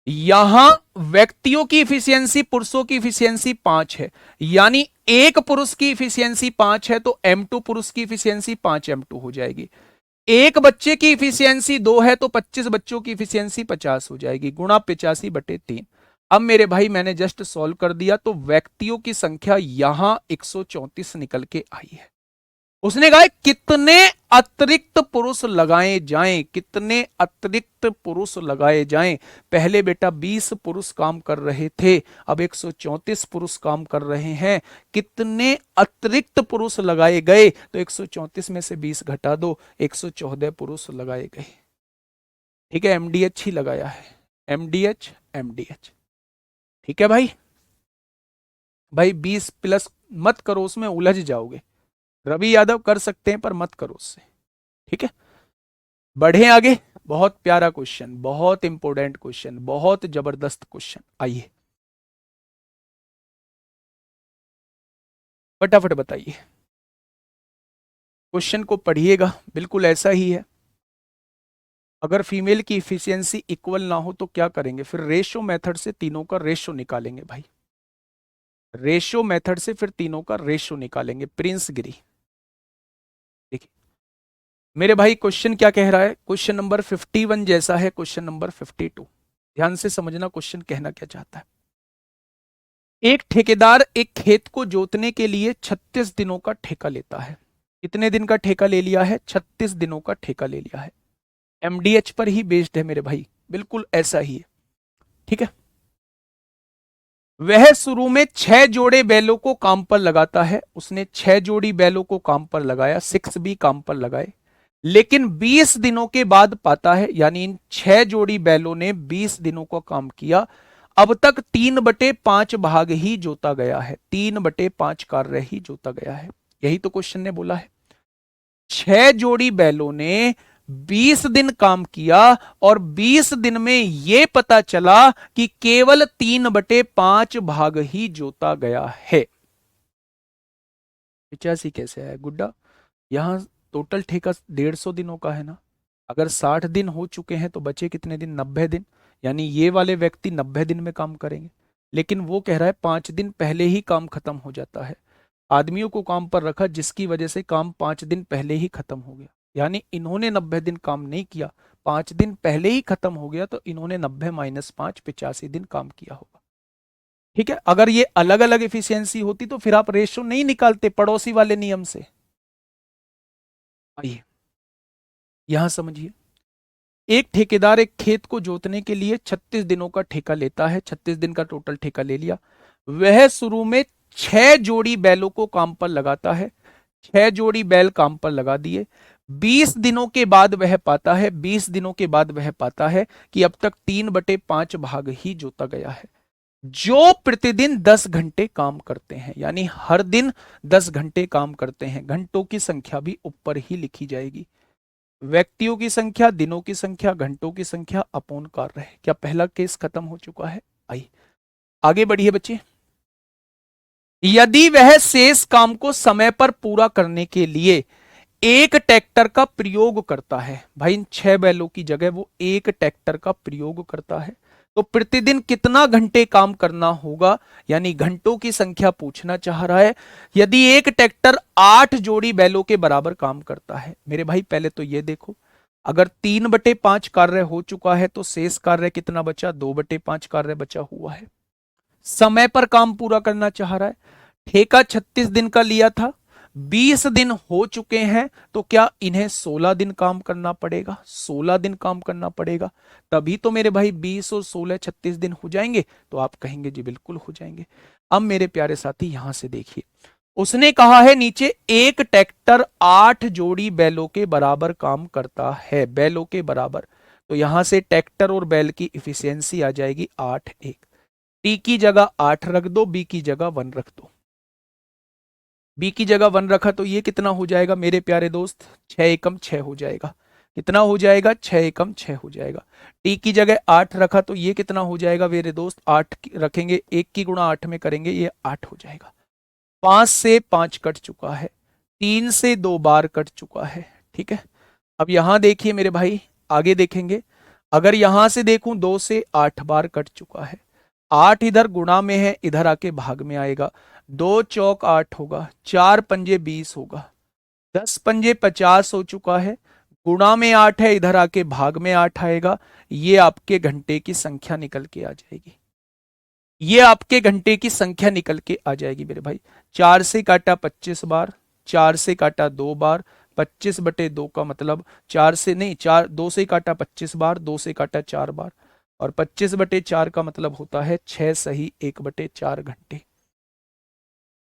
यहां व्यक्तियों की इफिशियंसी पुरुषों की इफिशियंसी 5 है, यानी एक पुरुष की इफिशियंसी 5 है, तो M2 पुरुष की इफिशियंसी 5 M2 हो जाएगी। एक बच्चे की इफिशियंसी 2 है, तो 25 बच्चों की इफिशियंसी 50 हो जाएगी, गुणा 85/3। अब मेरे भाई मैंने जस्ट सॉल्व कर दिया, तो व्यक्तियों की संख्या यहां 134 निकल के आई है। उसने कहा कितने अतिरिक्त पुरुष लगाए जाएं, कितने अतिरिक्त पुरुष लगाए जाएं। पहले बेटा 20 पुरुष काम कर रहे थे, अब 134 पुरुष काम कर रहे हैं। कितने अतिरिक्त पुरुष लगाए गए? तो 134 में से 20 घटा दो, 114 पुरुष लगाए गए। ठीक है, एमडीएच ही लगाया है, एमडीएच एमडीएच। ठीक है भाई, भाई 20 प्लस मत करो, उसमें उलझ जाओगे। रवि यादव कर सकते हैं पर मत करो उससे। ठीक है, बढ़े आगे। बहुत प्यारा क्वेश्चन, बहुत इंपॉर्टेंट क्वेश्चन, बहुत जबरदस्त क्वेश्चन। आइए फटाफट बताइए, क्वेश्चन को पढ़िएगा, बिल्कुल ऐसा ही है। अगर फीमेल की इफिशियंसी इक्वल ना हो तो क्या करेंगे? फिर रेशो मेथड से तीनों का रेशो निकालेंगे भाई, रेशो मेथड से फिर तीनों का रेशो निकालेंगे। प्रिंस गिरी, देखिए मेरे भाई क्वेश्चन क्या कह रहा है। क्वेश्चन नंबर 51 जैसा है क्वेश्चन नंबर 52। ध्यान से समझना क्वेश्चन कहना क्या चाहता है। एक ठेकेदार एक खेत को जोतने के लिए 36 दिनों का ठेका लेता है। कितने दिन का ठेका ले लिया है? 36 दिनों का ठेका ले लिया है। एमडीएच पर ही बेस्ड है मेरे भाई, बिल्कुल ऐसा ही है। ठीक है, वह शुरू में 6 जोड़े बैलों को काम पर लगाता है। उसने 6 जोड़ी बैलों को काम पर लगाया, 6 भी काम पर लगाए। लेकिन 20 दिनों के बाद पाता है, यानी इन 6 जोड़ी बैलों ने 20 दिनों का काम किया, अब तक 3/5 भाग ही जोता गया है, 3/5 कार्य ही जोता गया है। यही तो क्वेश्चन ने बोला है। 6 जोड़ी बैलों ने 20 दिन काम किया और 20 दिन में यह पता चला कि केवल 3/5 भाग ही जोता गया है। 85 कैसे है गुड्डा? यहां टोटल ठेका 150 दिनों का है ना। अगर 60 दिन हो चुके हैं तो बचे कितने दिन? 90 दिन। यानी ये वाले व्यक्ति 90 दिन में काम करेंगे, लेकिन वो कह रहा है 5 दिन पहले ही काम खत्म हो जाता है। आदमियों को काम पर रखा जिसकी वजह से काम 5 दिन पहले ही खत्म हो गया। यानी इन्होंने 90 दिन काम नहीं किया, 5 दिन पहले ही खत्म हो गया, तो इन्होंने 90 - 5 85 दिन काम किया होगा। ठीक है, अगर ये अलग अलग एफिशिएंसी होती तो फिर आप रेशो नहीं निकालते पड़ोसी वाले नियम से। आइए यहां समझिए। एक ठेकेदार एक खेत को जोतने के लिए 36 दिनों का ठेका लेता है। 36 दिन का टोटल ठेका ले लिया। वह शुरू में 6 जोड़ी बैलों को काम पर लगाता है। 6 जोड़ी बैल काम पर लगा दिए। 20 दिनों के बाद वह पाता है, 20 दिनों के बाद वह पाता है कि अब तक 3/5 भाग ही जोता गया है। जो प्रतिदिन 10 घंटे काम करते हैं, यानी हर दिन 10 घंटे काम करते हैं, घंटों की संख्या भी ऊपर ही लिखी जाएगी। व्यक्तियों की संख्या, दिनों की संख्या, घंटों की संख्या अपॉन कार्य है। क्या पहला केस खत्म हो चुका है? आइए आगे बढ़िए बच्चे। यदि वह शेष काम को समय पर पूरा करने के लिए एक ट्रैक्टर का प्रयोग करता है, भाई इन 6 बैलों की जगह वो एक ट्रैक्टर का प्रयोग करता है, तो प्रतिदिन कितना घंटे काम करना होगा? यानी घंटों की संख्या पूछना चाह रहा है। यदि एक ट्रैक्टर 8 जोड़ी बैलों के बराबर काम करता है, मेरे भाई पहले तो ये देखो, अगर 3/5 कार्य हो चुका है तो शेष कार्य कितना बचा? 2/5 कार्य बचा हुआ है। समय पर काम पूरा करना चाह रहा है। ठेका 36 दिन का लिया था, 20 दिन हो चुके हैं, तो क्या इन्हें 16 दिन काम करना पड़ेगा? 16 दिन काम करना पड़ेगा, तभी तो मेरे भाई 20 और 16 36 दिन हो जाएंगे। तो आप कहेंगे जी बिल्कुल हो जाएंगे। अब मेरे प्यारे साथी यहां से देखिए, उसने कहा है नीचे एक ट्रैक्टर 8 जोड़ी बैलों के बराबर काम करता है, बैलों के बराबर। तो यहां से ट्रैक्टर और बैल की इफिशियंसी आ जाएगी 8:1। टी की जगह 8 रख दो, बी की जगह 1 रख दो। बी की जगह 1 रखा तो ये कितना हो जाएगा मेरे प्यारे दोस्त? 6 एकम 6 हो जाएगा। कितना हो जाएगा? 6 एकम 6 हो जाएगा। टी की जगह 8 रखा तो ये कितना हो जाएगा मेरे दोस्त? 8 रखेंगे, 1 की गुणा 8 में करेंगे, ये 8 हो जाएगा। 5 से 5 कट चुका है, 3 से 2 बार कट चुका है। ठीक है, अब यहां देखिए मेरे भाई, आगे देखेंगे। अगर यहां से देखूं 2 से 8 बार कट चुका है, 8 इधर गुणा में है, इधर आके भाग में आएगा। 2 चौक 8 होगा, 4 पंजे 20 होगा, 10 पंजे 50 हो चुका है। गुणा में 8 है, इधर आके भाग में 8 आएगा। ये आपके घंटे की संख्या निकल के आ जाएगी। ये आपके घंटे की संख्या निकल के आ जाएगी मेरे भाई। 4 से काटा 25 बार, 4 से काटा 2 बार, 25/2 का मतलब 4 से नहीं, 4 2 से काटा 25 बार, 2 से काटा 4 बार, और 25/4 का मतलब होता है 6 सही 1/4 घंटे।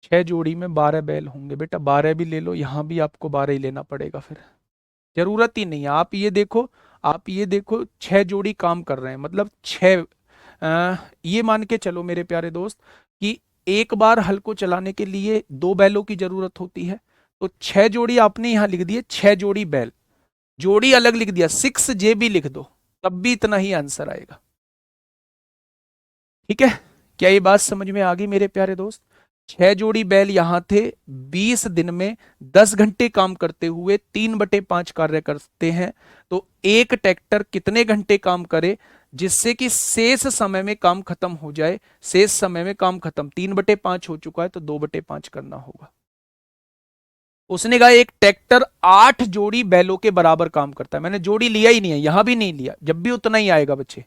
6 जोड़ी में 12 बैल होंगे बेटा, 12 भी ले लो, यहां भी आपको 12 ही लेना पड़ेगा, फिर जरूरत ही नहीं है। आप ये देखो, आप ये देखो 6 जोड़ी काम कर रहे हैं, मतलब 6, ये मान के चलो मेरे प्यारे दोस्त कि एक बार हल को चलाने के लिए 2 बैलों की जरूरत होती है। तो 6 जोड़ी आपने यहां लिख दिए, 6 जोड़ी बैल, जोड़ी अलग लिख दिया, 6J भी लिख दो, तब भी इतना ही आंसर आएगा। ठीक है, क्या ये बात समझ में आ गई मेरे प्यारे दोस्त? 6 जोड़ी बैल यहां थे, 20 दिन में 10 घंटे काम करते हुए 3/5 कार्य करते हैं। तो एक ट्रैक्टर कितने घंटे काम करे जिससे कि शेष समय में काम खत्म हो जाए? शेष समय में काम खत्म, 3/5 हो चुका है तो 2/5 करना होगा। उसने कहा एक ट्रैक्टर 8 जोड़ी बैलों के बराबर काम करता है। मैंने जोड़ी लिया ही नहीं है, यहां भी नहीं लिया, जब भी उतना ही आएगा बच्चे।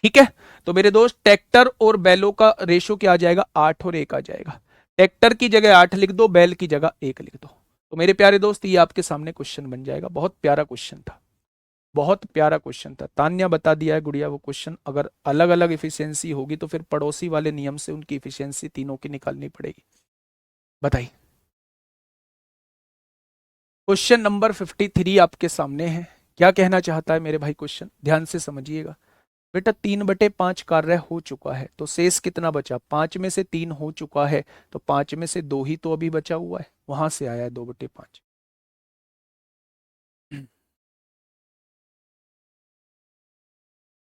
ठीक है, तो मेरे दोस्त ट्रैक्टर और बैलों का रेशो क्या आ जाएगा? 8 और 1 आ जाएगा। ट्रैक्टर की जगह 8 लिख दो, बैल की जगह 1 लिख दो। तो मेरे प्यारे दोस्त ये आपके सामने क्वेश्चन बन जाएगा। बहुत प्यारा क्वेश्चन था। बहुत प्यारा क्वेश्चन था, तान्या बता दिया है गुड़िया वो क्वेश्चन। अगर अलग अलग इफिशियंसी होगी तो फिर पड़ोसी वाले नियम से उनकी इफिशियंसी तीनों की निकालनी पड़ेगी। बताइए। क्वेश्चन नंबर 53 आपके सामने है। क्या कहना चाहता है मेरे भाई, क्वेश्चन ध्यान से समझिएगा। बेटा 3/5 कार्य हो चुका है तो शेष कितना बचा, 5 में से 3 हो चुका है तो 5 में से 2 ही तो अभी बचा हुआ है, वहां से आया है 2/5।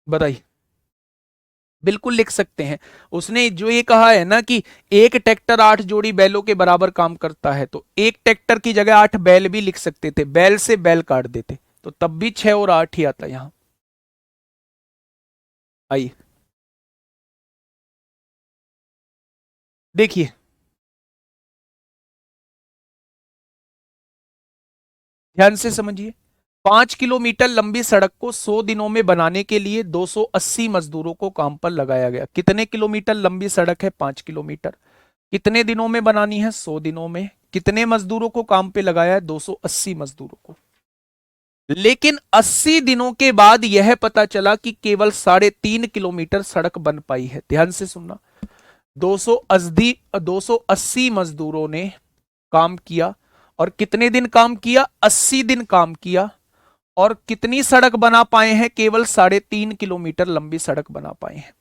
बताइए। बिल्कुल लिख सकते हैं। उसने जो ये कहा है ना कि एक ट्रैक्टर 8 जोड़ी बैलों के बराबर काम करता है, तो एक ट्रैक्टर की जगह 8 बैल भी लिख सकते थे, बैल से बैल काट देते तो तब भी 6 और 8 ही आता यहां। आइए देखिए, ध्यान से समझिए। 5 किलोमीटर लंबी सड़क को 100 दिनों में बनाने के लिए 280 मजदूरों को काम पर लगाया गया। कितने किलोमीटर लंबी सड़क है, 5 किलोमीटर। कितने दिनों में बनानी है, 100 दिनों में। कितने मजदूरों को काम पे लगाया है, 280 मजदूरों को। लेकिन 80 दिनों के बाद यह पता चला कि केवल 3.5 किलोमीटर सड़क बन पाई है। ध्यान से सुनना। 280 मजदूरों ने काम किया, और कितने दिन काम किया, 80 दिन काम किया, और कितनी सड़क बना पाए हैं, केवल 3.5 किलोमीटर लंबी सड़क बना पाए हैं।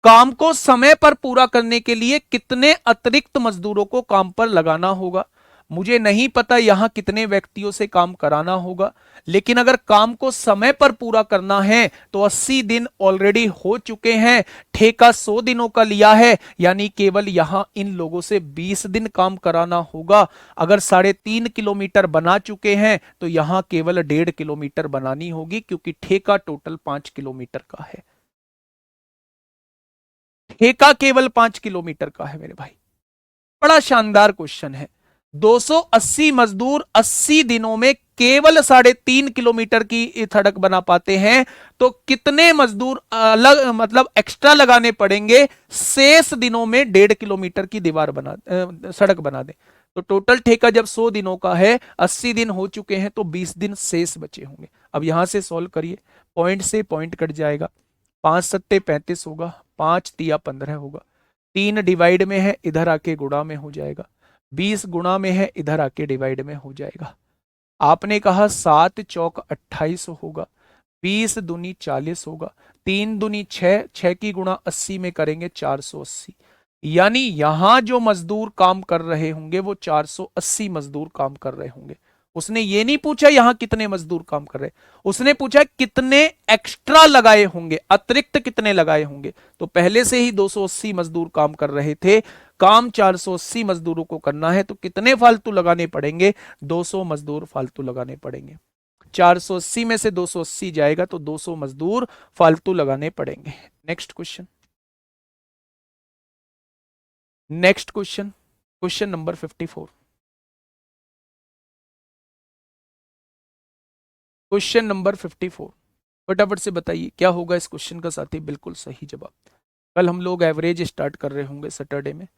काम को समय पर पूरा करने के लिए कितने अतिरिक्त मजदूरों को काम पर लगाना होगा, मुझे नहीं पता यहां कितने व्यक्तियों से काम कराना होगा। लेकिन अगर काम को समय पर पूरा करना है तो 80 दिन ऑलरेडी हो चुके हैं, ठेका 100 दिनों का लिया है, यानी केवल यहां इन लोगों से 20 दिन काम कराना होगा। अगर 3.5 किलोमीटर बना चुके हैं तो यहां केवल 1.5 किलोमीटर बनानी होगी, क्योंकि ठेका टोटल 5 किलोमीटर का है। ठेका केवल 5 किलोमीटर का है मेरे भाई। बड़ा शानदार क्वेश्चन है। 280 मजदूर 80 दिनों में केवल 3.5 किलोमीटर की सड़क बना पाते हैं, तो कितने मजदूर अलग मतलब एक्स्ट्रा लगाने पड़ेंगे शेष दिनों में 1.5 किलोमीटर की दीवार बना सड़क बना दे। तो टोटल ठेका जब 100 दिनों का है, 80 दिन हो चुके हैं तो 20 दिन शेष बचे होंगे। अब यहां से सॉल्व करिए, पॉइंट से पॉइंट कट जाएगा। 5 सत्ते 35 होगा, 5 तिया 15 होगा। 3 डिवाइड में है, इधर आके गुणा में हो जाएगा। 20 गुणा में है, इधर आके डिवाइड में हो जाएगा। आपने कहा 7 चौक 28 होगा, 20 दूनी 40 होगा, 3 दूनी 6, 6 की गुणा 80 में करेंगे 480। यानी यहां जो मजदूर काम कर रहे होंगे वो 480 मजदूर काम कर रहे होंगे। उसने ये नहीं पूछा यहां कितने मजदूर काम कर रहे, उसने पूछा कितने एक्स्ट्रा लगाए होंगे, अतिरिक्त कितने लगाए होंगे। तो पहले से ही 280 मजदूर काम कर रहे थे, काम 480 मजदूरों को करना है तो कितने फालतू लगाने पड़ेंगे, 200 मजदूर फालतू लगाने पड़ेंगे। 480 में से 280 जाएगा तो 200 मजदूर फालतू लगाने पड़ेंगे। Next question. Next question, question number 54। Question number 54, फटाफट से बताइए क्या होगा इस क्वेश्चन का साथी, बिल्कुल सही जवाब। कल हम लोग एवरेज स्टार्ट कर रहे होंगे सैटरडे में,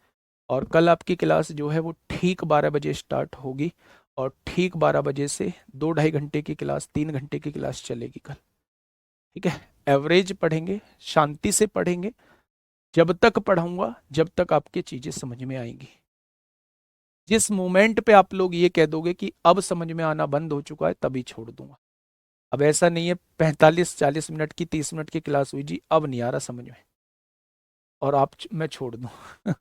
और कल आपकी क्लास जो है वो ठीक 12 बजे स्टार्ट होगी, और ठीक 12 बजे से 2 ढाई घंटे की क्लास, 3 घंटे की क्लास चलेगी कल। ठीक है, एवरेज पढ़ेंगे, शांति से पढ़ेंगे। जब तक पढ़ाऊंगा जब तक आपकी चीजें समझ में आएंगी। जिस मोमेंट पे आप लोग ये कह दोगे कि अब समझ में आना बंद हो चुका है, तभी छोड़ दूंगा। अब ऐसा नहीं है 45 40 मिनट की 30 मिनट की क्लास हुई जी, अब नहीं आ रहा समझ में और आप मैं छोड़ दूं।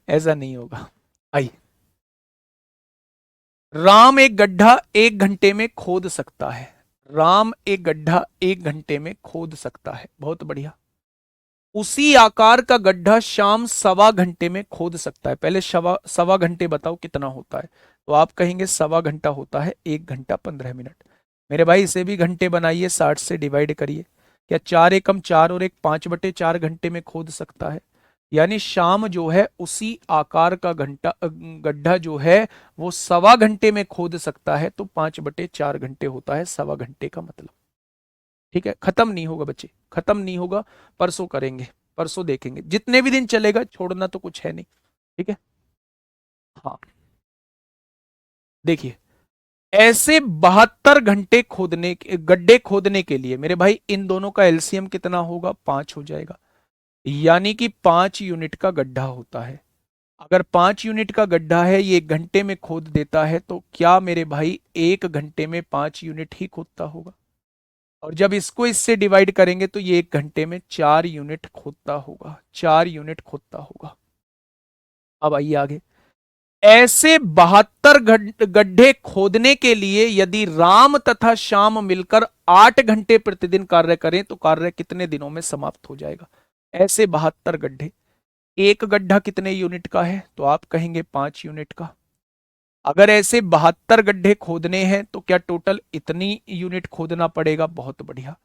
ऐसा नहीं होगा। आइए। राम एक गड्ढा 1 घंटे में खोद सकता है। राम एक गड्ढा 1 घंटे में खोद सकता है, बहुत बढ़िया। उसी आकार का गड्ढा श्याम 1.25 घंटे में खोद सकता है। पहले सवा सवा घंटे बताओ कितना होता है, तो आप कहेंगे 1.25 घंटा होता है, 1 घंटा 15 मिनट। मेरे भाई इसे भी घंटे बनाइए, 60 से डिवाइड करिए। क्या 4 एकम 4 और एक 5/4 घंटे में खोद सकता है। यानी शाम जो है उसी आकार का घंटा गड्ढा जो है वो 1.25 घंटे में खोद सकता है, तो 5/4 घंटे होता है 1.25 घंटे का मतलब। ठीक है, खत्म नहीं होगा बच्चे, खत्म नहीं होगा। परसों करेंगे, परसों देखेंगे, जितने भी दिन चलेगा, छोड़ना तो कुछ है नहीं। ठीक है। हाँ, देखिए ऐसे 72 घंटे गड्ढे खोदने के लिए मेरे भाई इन दोनों का एलसीएम कितना होगा? 5 हो जाएगा। यानी कि 5 यूनिट का गड्ढा होता है। अगर 5 यूनिट का गड्ढा है, ये 1 घंटे में खोद देता है, तो क्या मेरे भाई 1 घंटे में 5 यूनिट ही खोदता होगा? और जब इसको इससे डिवाइड करेंगे तो ये 1 घंटे में 4 यूनिट खोदता होगा। 4 यूनिट खोदता होगा। अब आइए आगे। ऐसे 72 गड्ढे खोदने के लिए यदि राम तथा श्याम मिलकर 8 घंटे प्रतिदिन कार्य करें तो कार्य कितने दिनों में समाप्त हो जाएगा? ऐसे 72 गड्ढे। एक गड्ढा कितने यूनिट का है? तो आप कहेंगे 5 यूनिट का। अगर ऐसे 72 गड्ढे खोदने हैं तो क्या टोटल इतनी यूनिट खोदना पड़ेगा? बहुत बढ़िया।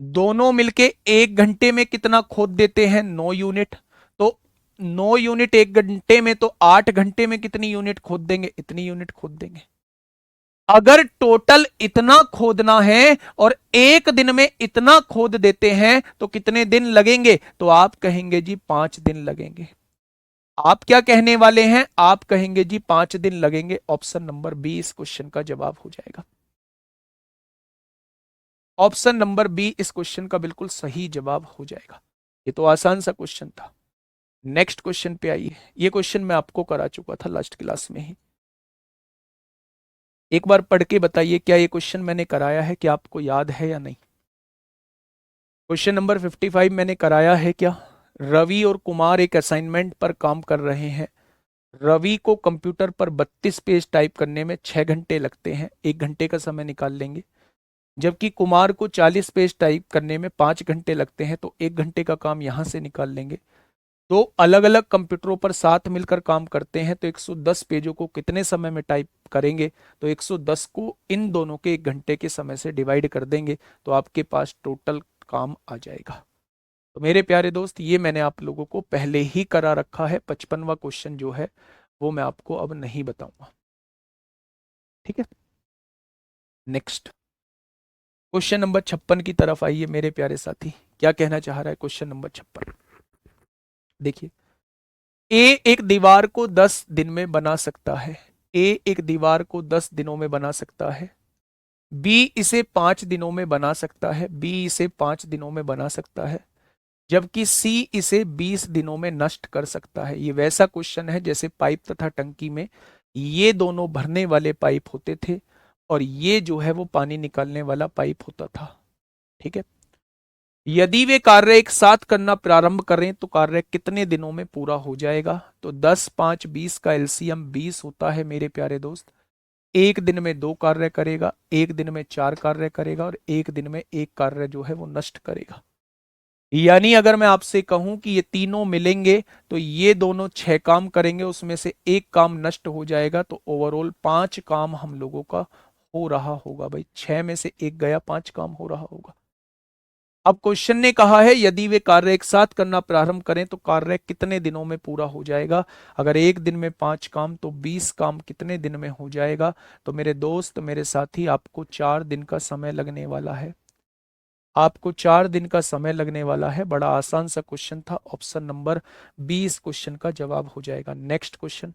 दोनों मिलके 1 घंटे में कितना खोद देते हैं? 9 यूनिट। तो 9 यूनिट 1 घंटे में, तो 8 घंटे में कितनी यूनिट खोद देंगे? इतनी यूनिट खोद देंगे। अगर टोटल इतना खोदना है और 1 दिन में इतना खोद देते हैं तो कितने दिन लगेंगे? तो आप कहेंगे जी 5 दिन लगेंगे। आप क्या कहने वाले हैं? आप कहेंगे जी 5 दिन लगेंगे। ऑप्शन नंबर बी इस क्वेश्चन का जवाब हो जाएगा। ऑप्शन नंबर बी इस क्वेश्चन का बिल्कुल सही जवाब हो जाएगा। ये तो आसान सा क्वेश्चन था। नेक्स्ट क्वेश्चन पे आइए। ये क्वेश्चन मैं आपको करा चुका था लास्ट क्लास में ही। एक बार पढ़ के बताइए, क्या ये क्वेश्चन मैंने कराया है? क्या आपको याद है या नहीं? क्वेश्चन नंबर 55 मैंने कराया है क्या? रवि और कुमार एक असाइनमेंट पर काम कर रहे हैं। रवि को कंप्यूटर पर 32 पेज टाइप करने में 6 घंटे लगते हैं, 1 घंटे का समय निकाल लेंगे। जबकि कुमार को 40 पेज टाइप करने में 5 घंटे लगते हैं, तो 1 घंटे का काम यहां से निकाल लेंगे। दो अलग अलग कंप्यूटरों पर साथ मिलकर काम करते हैं, तो 110 पेजों को कितने समय में टाइप करेंगे? तो 110 को इन दोनों के 1 घंटे के समय से डिवाइड कर देंगे, तो आपके पास टोटल काम आ जाएगा। तो मेरे प्यारे दोस्त, ये मैंने आप लोगों को पहले ही करा रखा है। 55वां क्वेश्चन जो है वो मैं आपको अब नहीं बताऊंगा। ठीक है, नेक्स्ट क्वेश्चन नंबर 56 की तरफ आइए मेरे प्यारे साथी। क्या कहना चाह रहा है क्वेश्चन नंबर 56? देखिए, ए एक दीवार को 10 दिन में बना सकता है। ए एक दीवार को 10 दिनों में बना सकता है। बी इसे 5 दिनों में बना सकता है। बी इसे 5 दिनों में बना सकता है। जबकि सी इसे 20 दिनों में नष्ट कर सकता है। ये वैसा क्वेश्चन है जैसे पाइप तथा टंकी में ये दोनों भरने वाले पाइप होते थे और ये जो है वो पानी निकालने वाला पाइप होता था। ठीक है, यदि वे कार्य एक साथ करना प्रारंभ करें तो कार्य कितने दिनों में पूरा हो जाएगा? तो 10, 5, 20 का एलसीएम 20 होता है मेरे प्यारे दोस्त। 1 दिन में 2 कार्य करेगा, 1 दिन में 4 कार्य करेगा और 1 दिन में 1 कार्य जो है वो नष्ट करेगा। यानी अगर मैं आपसे कहूं कि ये तीनों मिलेंगे तो ये दोनों 6 काम करेंगे, उसमें से 1 काम नष्ट हो जाएगा, तो ओवरऑल 5 काम हम लोगों का हो रहा होगा। भाई 6 में से 1 गया, 5 काम हो रहा होगा। अब क्वेश्चन ने कहा है यदि वे कार्य एक साथ करना प्रारंभ करें तो कार्य कितने दिनों में पूरा हो जाएगा? अगर 1 दिन में 5 काम तो 20 काम कितने दिन में हो जाएगा? तो मेरे दोस्त, मेरे साथी, आपको 4 दिन का समय लगने वाला है। आपको 4 दिन का समय लगने वाला है। बड़ा आसान सा क्वेश्चन था। ऑप्शन नंबर बी इस क्वेश्चन का जवाब हो जाएगा। Next question.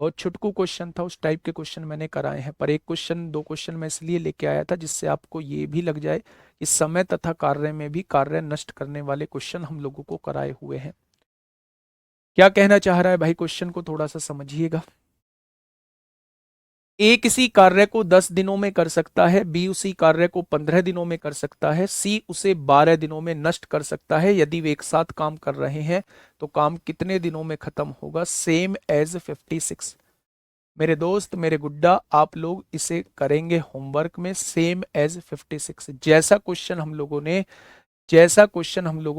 बहुत छुटकू क्वेश्चन था, उस टाइप के क्वेश्चन मैंने कराए हैं, पर एक क्वेश्चन, दो क्वेश्चन मैं इसलिए लेके आया था जिससे आपको ये भी लग जाए कि समय तथा कार्य में भी कार्य नष्ट करने वाले क्वेश्चन हम लोगों को कराए हुए हैं। क्या कहना चाह रहा है भाई? क्वेश्चन को थोड़ा सा समझिएगा। ए किसी कार्य को 10 दिनों में कर सकता है। बी उसी कार्य को 15 दिनों में कर सकता है। सी उसे 12 दिनों में नष्ट कर सकता है। यदि वे एक साथ काम कर रहे हैं तो काम कितने दिनों में खत्म होगा? Same as 56। मेरे दोस्त, मेरे गुड्डा, आप लोग इसे करेंगे होमवर्क में। सेम एज 56 जैसा क्वेश्चन हम लोगों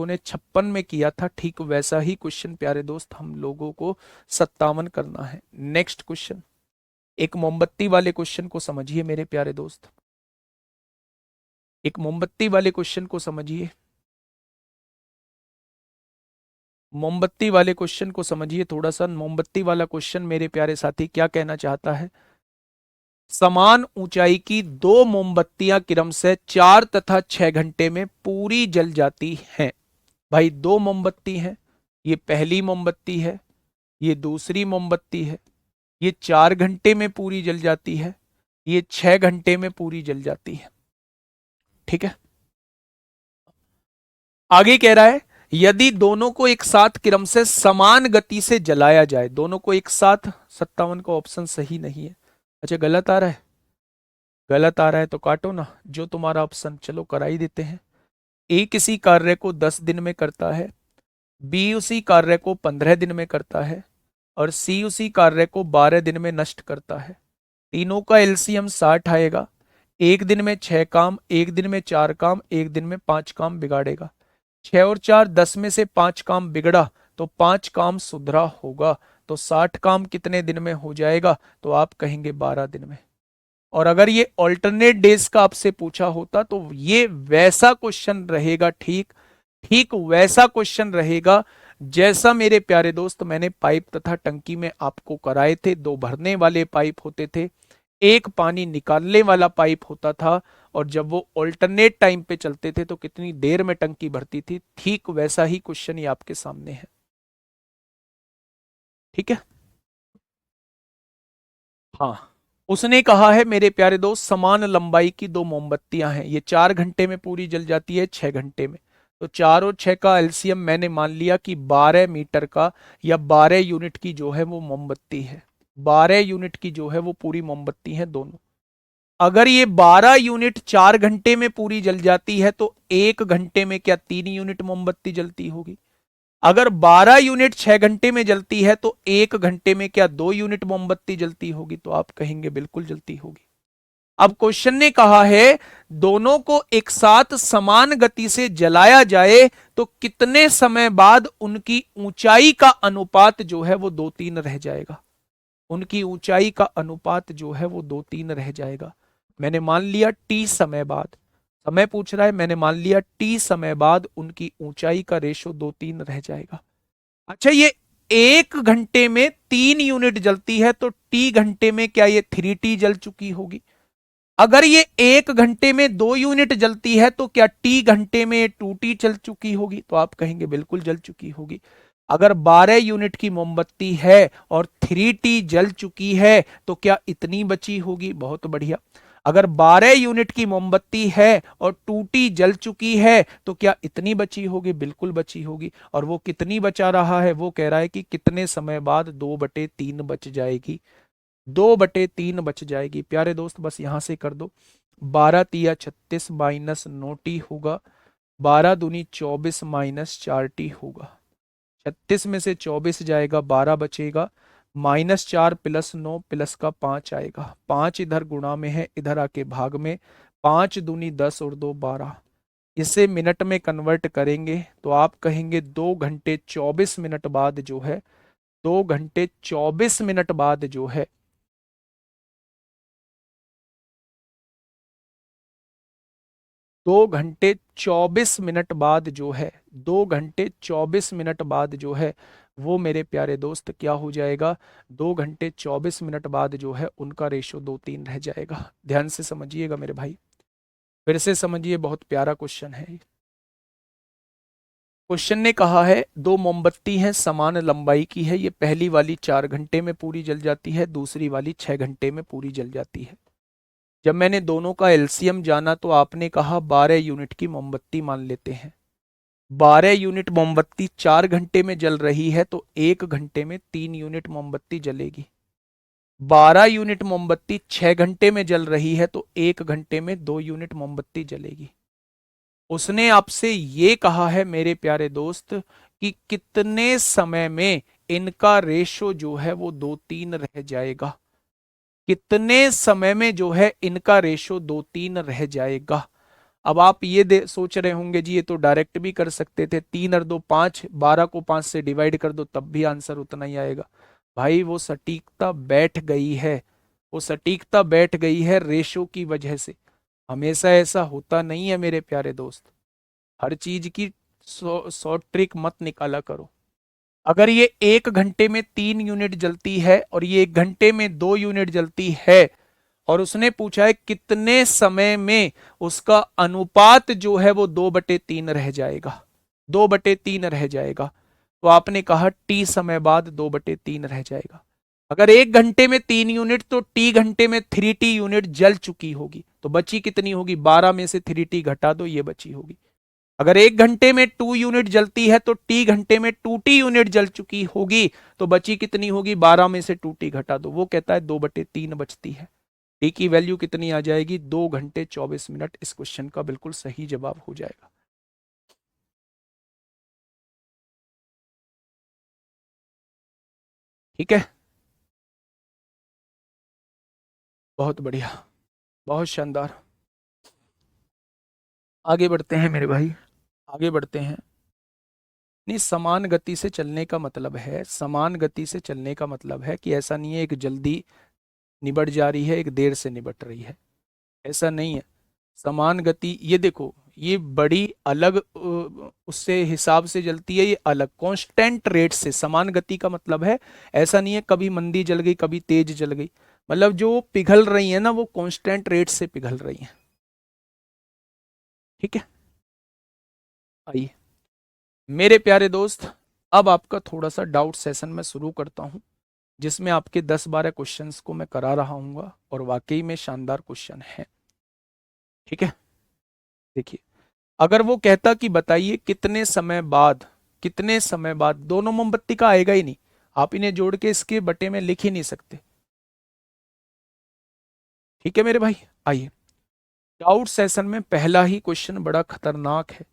ने 56 में किया था, ठीक वैसा ही क्वेश्चन प्यारे दोस्त हम लोगों को 57 करना है। Next question. एक मोमबत्ती वाले क्वेश्चन को समझिए मेरे प्यारे दोस्त। एक मोमबत्ती वाले क्वेश्चन को समझिए। मोमबत्ती वाले क्वेश्चन को समझिए थोड़ा सा। मोमबत्ती वाला क्वेश्चन मेरे प्यारे साथी क्या कहना चाहता है? समान ऊंचाई की 2 मोमबत्तियां क्रमशः 4 तथा 6 घंटे में पूरी जल जाती हैं। भाई 2 मोमबत्ती हैं, ये पहली मोमबत्ती है, ये दूसरी मोमबत्ती है, ये 4 घंटे में पूरी जल जाती है, ये 6 घंटे में पूरी जल जाती है। ठीक है, आगे कह रहा है यदि दोनों को एक साथ क्रम से समान गति से जलाया जाए, दोनों को एक साथ, 57 का ऑप्शन सही नहीं है। अच्छा, गलत आ रहा है, गलत आ रहा है तो काटो ना, जो तुम्हारा ऑप्शन, चलो करा ही देते हैं। ए किसी कार्य को 10 दिन में करता है, बी उसी कार्य को 15 दिन में करता है, और सी उसी कार्य को 12 दिन में नष्ट करता है। तीनों का एलसीएम 60 आएगा। एक दिन में 6 काम, एक दिन में 4 काम, एक दिन में 5 काम बिगाड़ेगा। 6 और 4 10 में से 5 काम बिगड़ा तो 5 काम सुधरा होगा। तो 60 काम कितने दिन में हो जाएगा? तो आप कहेंगे 12 दिन में। और अगर ये ऑल्टरनेट डेज का आपसे पूछा होता तो ये वैसा क्वेश्चन रहेगा, ठीक ठीक वैसा क्वेश्चन रहेगा जैसा मेरे प्यारे दोस्त मैंने पाइप तथा टंकी में आपको कराए थे। दो भरने वाले पाइप होते थे, एक पानी निकालने वाला पाइप होता था, और जब वो ऑल्टरनेट टाइम पे चलते थे तो कितनी देर में टंकी भरती थी। ठीक वैसा ही क्वेश्चन ये आपके सामने है। ठीक है, हाँ, उसने कहा है मेरे प्यारे दोस्त समान लंबाई की दो मोमबत्तियां हैं, ये 4 घंटे में पूरी जल जाती है, 6 घंटे में। तो 4 और 6 का एलसीएम मैंने मान लिया कि 12 मीटर का या 12 यूनिट की जो है वो मोमबत्ती है। 12 यूनिट की जो है वो पूरी मोमबत्ती है दोनों। अगर ये 12 यूनिट 4 घंटे में पूरी जल जाती है तो 1 घंटे में क्या 3 यूनिट मोमबत्ती जलती होगी? अगर 12 यूनिट 6 घंटे में जलती है तो 1 घंटे में क्या 2 यूनिट मोमबत्ती जलती होगी? तो आप कहेंगे बिल्कुल जलती होगी। अब क्वेश्चन ने कहा है दोनों को एक साथ समान गति से जलाया जाए तो कितने समय बाद उनकी ऊंचाई का अनुपात जो है वो 2:3 रह जाएगा। उनकी ऊंचाई का अनुपात जो है वो 2:3 रह जाएगा। मैंने मान लिया टी समय बाद, समय पूछ रहा है, मैंने मान लिया टी समय बाद उनकी ऊंचाई का रेशो 2:3 रह जाएगा। अच्छा, ये 1 घंटे में 3 यूनिट जलती है तो टी घंटे में क्या ये 3T जल चुकी होगी? अगर ये 1 घंटे में 2 यूनिट जलती है तो क्या टी घंटे में 2T जल चुकी होगी? तो आप कहेंगे बिल्कुल जल चुकी होगी। अगर 12 यूनिट की मोमबत्ती है और 3T जल चुकी है तो क्या इतनी बची होगी? बहुत बढ़िया। अगर 12 यूनिट की मोमबत्ती है और 2T जल चुकी है तो क्या इतनी बची होगी? बिल्कुल बची होगी। और वो कितनी बचा रहा है? वो कह रहा है कि कितने समय बाद 2/3 बच जाएगी। 2/3 बच जाएगी। प्यारे दोस्त बस यहां से कर दो, 12 × 3 = 36 माइनस 9T होगा, 12 × 2 = 24 माइनस 4T होगा। 36 में से 24 जाएगा, 12 बचेगा, -4 + 9 प्लस का 5 आएगा। 5 इधर गुणा में है, इधर आके भाग में, 5 दूनी 10 और 2 12। इसे मिनट में कन्वर्ट करेंगे तो आप कहेंगे 2 घंटे 24 मिनट बाद जो है, 2 घंटे 24 मिनट बाद जो है 2 घंटे 24 मिनट बाद जो है, 2 घंटे 24 मिनट बाद जो है वो मेरे प्यारे दोस्त क्या हो जाएगा? 2 घंटे 24 मिनट बाद जो है उनका रेशो 2:3 रह जाएगा। ध्यान से समझिएगा मेरे भाई, फिर से समझिए, बहुत प्यारा क्वेश्चन है। क्वेश्चन ने कहा है दो मोमबत्ती हैं, समान लंबाई की है, ये पहली वाली 4 घंटे में पूरी जल जाती है, दूसरी वाली 6 घंटे में पूरी जल जाती है। जब मैंने दोनों का एलसीएम जाना तो आपने कहा 12 यूनिट की मोमबत्ती मान लेते हैं। 12 यूनिट मोमबत्ती 4 घंटे में जल रही है तो 1 घंटे में 3 यूनिट मोमबत्ती जलेगी। 12 यूनिट मोमबत्ती 6 घंटे में जल रही है तो 1 घंटे में 2 यूनिट मोमबत्ती जलेगी। उसने आपसे ये कहा है मेरे प्यारे दोस्त कि कितने समय में इनका रेशो जो है वो 2:3 रह जाएगा। कितने समय में जो है इनका रेशो 2:3 रह जाएगा। अब आप ये सोच रहे होंगे जी ये तो डायरेक्ट भी कर सकते थे, 3 और 2 5, 12 को 5 से डिवाइड कर दो तब भी आंसर उतना ही आएगा। भाई वो सटीकता बैठ गई है, वो सटीकता बैठ गई है रेशो की वजह से। हमेशा ऐसा होता नहीं है मेरे प्यारे दोस्त, हर चीज की शॉर्ट ट्रिक मत निकाला करो। अगर ये 1 घंटे में 3 यूनिट जलती है और ये 1 घंटे में 2 यूनिट जलती है और उसने पूछा है कितने समय में उसका अनुपात जो है वो 2/3 रह जाएगा, 2/3 रह जाएगा, तो आपने कहा टी समय बाद 2/3 रह जाएगा। अगर 1 घंटे में 3 यूनिट तो टी घंटे में 3T यूनिट जल चुकी होगी, तो बची कितनी होगी? 12 में से 3T घटा दो, ये बची होगी। अगर 1 घंटे में 2 यूनिट जलती है तो टी घंटे में 2T यूनिट जल चुकी होगी, तो बची कितनी होगी? 12 में से 2T घटा दो। वो कहता है 2/3 बचती है। टी की वैल्यू कितनी आ जाएगी? 2 घंटे 24 मिनट। इस क्वेश्चन का बिल्कुल सही जवाब हो जाएगा। ठीक है, बहुत बढ़िया, बहुत शानदार। आगे बढ़ते हैं मेरे भाई, आगे बढ़ते हैं। नहीं, समान गति से चलने का मतलब है, समान गति से चलने का मतलब है कि ऐसा नहीं है एक जल्दी निबट जा रही है एक देर से निबट रही है, ऐसा नहीं है। समान गति, ये देखो, ये बड़ी अलग उससे हिसाब से जलती है, ये अलग कांस्टेंट रेट से। समान गति का मतलब है ऐसा नहीं है कभी मंदी जल गई कभी तेज जल गई, मतलब जो पिघल रही है ना वो कांस्टेंट रेट से पिघल रही है। ठीक है, आइए मेरे प्यारे दोस्त, अब आपका थोड़ा सा डाउट सेशन मैं शुरू करता हूं, जिसमें आपके 10-12 क्वेश्चंस को मैं करा रहा हूँ और वाकई में शानदार क्वेश्चन है। ठीक है, देखिए, अगर वो कहता कि बताइए कितने समय बाद, कितने समय बाद, दोनों मोमबत्ती का आएगा ही नहीं, आप इन्हें जोड़ के इसके बटे में लिख ही नहीं सकते। ठीक है मेरे भाई, आइए, डाउट सेशन में पहला ही क्वेश्चन बड़ा खतरनाक है,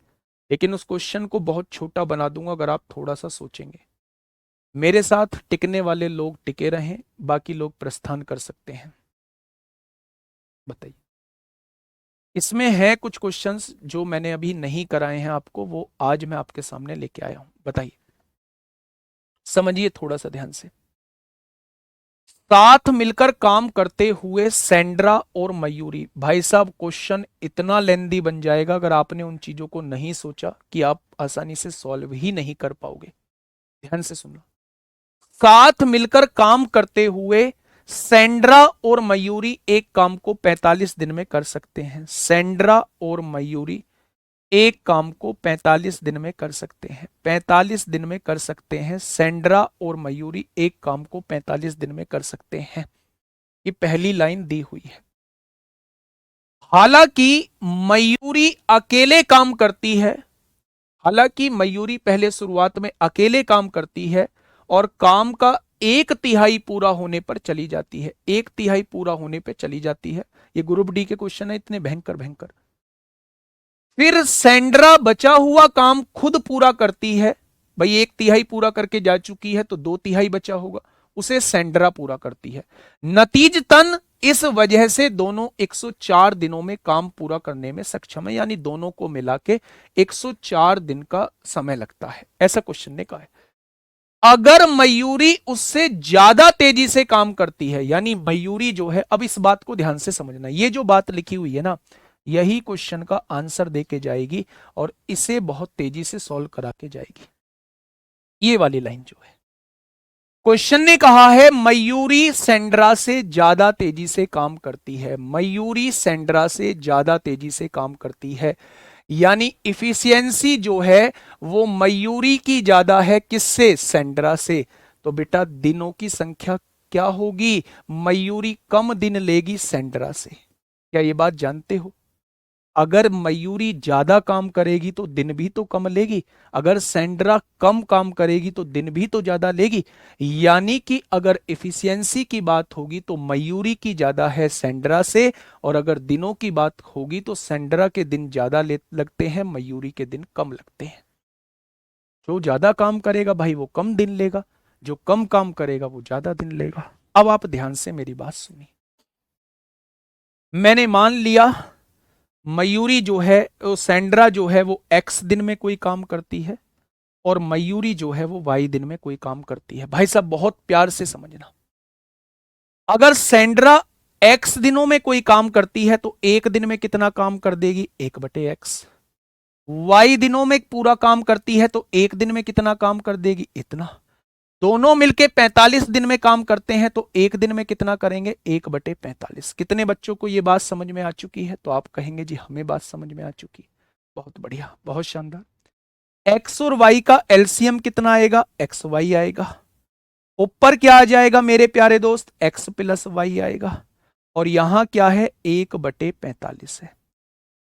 लेकिन उस क्वेश्चन को बहुत छोटा बना दूंगा अगर आप थोड़ा सा सोचेंगे। मेरे साथ टिकने वाले लोग टिके रहें, बाकी लोग प्रस्थान कर सकते हैं। बताइए, इसमें है कुछ क्वेश्चंस जो मैंने अभी नहीं कराए हैं आपको, वो आज मैं आपके सामने लेके आया हूं। बताइए, समझिए थोड़ा सा ध्यान से। साथ मिलकर काम करते हुए सेंड्रा और मयूरी, भाई साहब क्वेश्चन इतना लेंदी बन जाएगा अगर आपने उन चीजों को नहीं सोचा कि आप आसानी से सॉल्व ही नहीं कर पाओगे। ध्यान से सुनना। साथ मिलकर काम करते हुए सेंड्रा और मयूरी एक काम को 45 दिन में कर सकते हैं। सेंड्रा और मयूरी एक काम को 45 दिन में कर सकते हैं, 45 दिन में कर सकते हैं। सेंड्रा और मयूरी एक काम को 45 दिन में कर सकते हैं, ये पहली लाइन दी हुई है। हालांकि मयूरी अकेले काम करती है, हालांकि मयूरी पहले शुरुआत में अकेले काम करती है और काम का 1/3 पूरा होने पर चली जाती है, 1/3 पूरा होने पर चली जाती है। ये ग्रुप डी के क्वेश्चन है, इतने भयंकर भयंकर। फिर सेंड्रा बचा हुआ काम खुद पूरा करती है, भाई 1/3 पूरा करके जा चुकी है तो 2/3 बचा होगा, उसे सेंड्रा पूरा करती है। नतीजतन इस वजह से दोनों 104 दिनों में काम पूरा करने में सक्षम है, यानी दोनों को मिला के 104 दिन का समय लगता है, ऐसा क्वेश्चन ने कहा है। अगर मयूरी उससे ज्यादा तेजी से काम करती है, यानी मयूरी जो है, अब इस बात को ध्यान से समझना, ये जो बात लिखी हुई है ना, यही क्वेश्चन का आंसर देके जाएगी और इसे बहुत तेजी से सॉल्व करा के जाएगी। ये वाली लाइन जो है, क्वेश्चन ने कहा है मयूरी सेंड्रा से ज्यादा तेजी से काम करती है, मयूरी सेंड्रा से ज्यादा तेजी से काम करती है, यानी इफिशियंसी जो है वो मयूरी की ज्यादा है, किससे? सेंड्रा से। तो बेटा दिनों की संख्या क्या होगी? मयूरी कम दिन लेगी सेंड्रा से। क्या ये बात जानते हो? अगर मयूरी ज्यादा काम करेगी तो दिन भी तो कम लेगी, अगर सेंड्रा कम काम करेगी तो दिन भी तो ज्यादा लेगी। यानी कि अगर इफिशियंसी की बात होगी तो मयूरी की ज्यादा है सेंड्रा से, और अगर दिनों की बात होगी तो सेंड्रा के दिन ज्यादा लगते हैं, मयूरी के दिन कम लगते हैं। जो ज्यादा काम करेगा भाई वो कम दिन लेगा, जो कम काम करेगा वो ज्यादा दिन लेगा। अब आप ध्यान से मेरी बात सुनिए। मैंने मान लिया मयूरी जो है, सेंड्रा जो है वो एक्स दिन में कोई काम करती है और मयूरी जो है वो वाई दिन में कोई काम करती है। भाई साहब बहुत प्यार से समझना, अगर सेंड्रा एक्स दिनों में कोई काम करती है तो एक दिन में कितना काम कर देगी? 1/x। वाई दिनों में पूरा काम करती है तो एक दिन में कितना काम कर देगी? इतना। दोनों मिलके 45 दिन में काम करते हैं तो एक दिन में कितना करेंगे? 1/45। कितने बच्चों को यह बात समझ में आ चुकी है? तो आप कहेंगे जी हमें बात समझ में आ चुकी। बहुत बढ़िया, बहुत शानदार। एक्स और वाई का एलसीएम कितना आएगा? एक्स वाई आएगा। ऊपर क्या आ जाएगा मेरे प्यारे दोस्त, x प्लस वाई आएगा, और यहां क्या है, 1/45 है।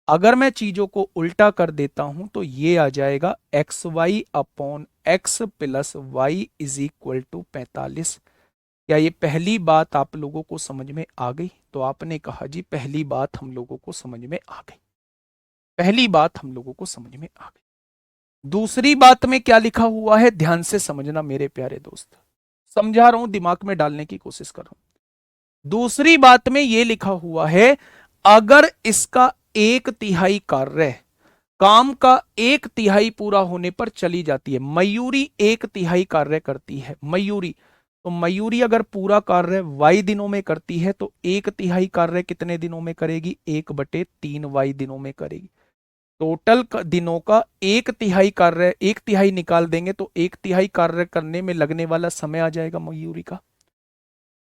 अगर मैं चीजों को उल्टा कर देता हूं तो ये आ जाएगा x y upon x plus y is equal to 45। क्या ये पहली बात आप लोगों को समझ में आ गई? तो आपने कहा जी पहली बात हम लोगों को समझ में आ गई, पहली बात हम लोगों को समझ में आ गई। दूसरी बात में क्या लिखा हुआ है, ध्यान से समझना मेरे प्यारे दोस्त, समझा रहा हूं, दिमाग में डालने की कोशिश कर रहा हूं। दूसरी बात में यह लिखा हुआ है, अगर इसका 1/3 कार्य काम का 1/3 पूरा होने पर चली जाती है, मयूरी 1/3 कार्य करती है, मयूरी, तो मयूरी अगर पूरा कार्य y दिनों में करती है तो 1/3 कार्य कितने दिनों में करेगी, 1/3 y दिनों में करेगी। टोटल दिनों का 1/3 कार्य, 1/3 निकाल देंगे तो 1/3 कार्य करने में लगने वाला समय आ जाएगा मयूरी का।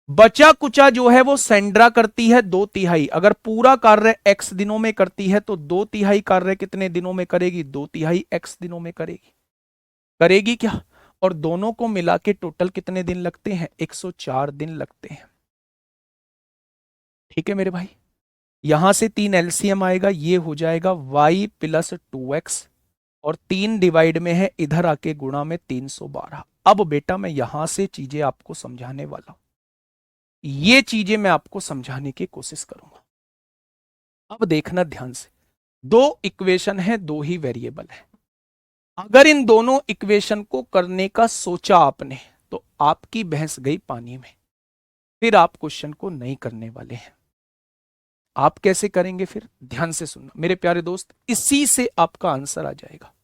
बचा कुचा जो है वो सेंड्रा करती है 2/3। अगर पूरा कार्य x दिनों में करती है तो 2/3 कार्य कितने दिनों में करेगी, 2/3 x दिनों में करेगी, करेगी क्या? और दोनों को मिला के टोटल कितने दिन लगते हैं, 104 दिन लगते हैं। ठीक है मेरे भाई, यहां से 3 एलसीएम आएगा, ये हो जाएगा y प्लस 2x, और 3 डिवाइड में है, इधर आके गुणा में 312। अब बेटा मैं यहां से चीजें आपको समझाने वाला हूं, ये चीजें मैं आपको समझाने की कोशिश करूंगा। अब देखना ध्यान से, दो इक्वेशन है, दो ही वेरिएबल है। अगर इन दोनों इक्वेशन को करने का सोचा आपने तो आपकी भैंस गई पानी में, फिर आप क्वेश्चन को नहीं करने वाले हैं। आप कैसे करेंगे फिर, ध्यान से सुनना मेरे प्यारे दोस्त, इसी से आपका आंसर आ जाएगा।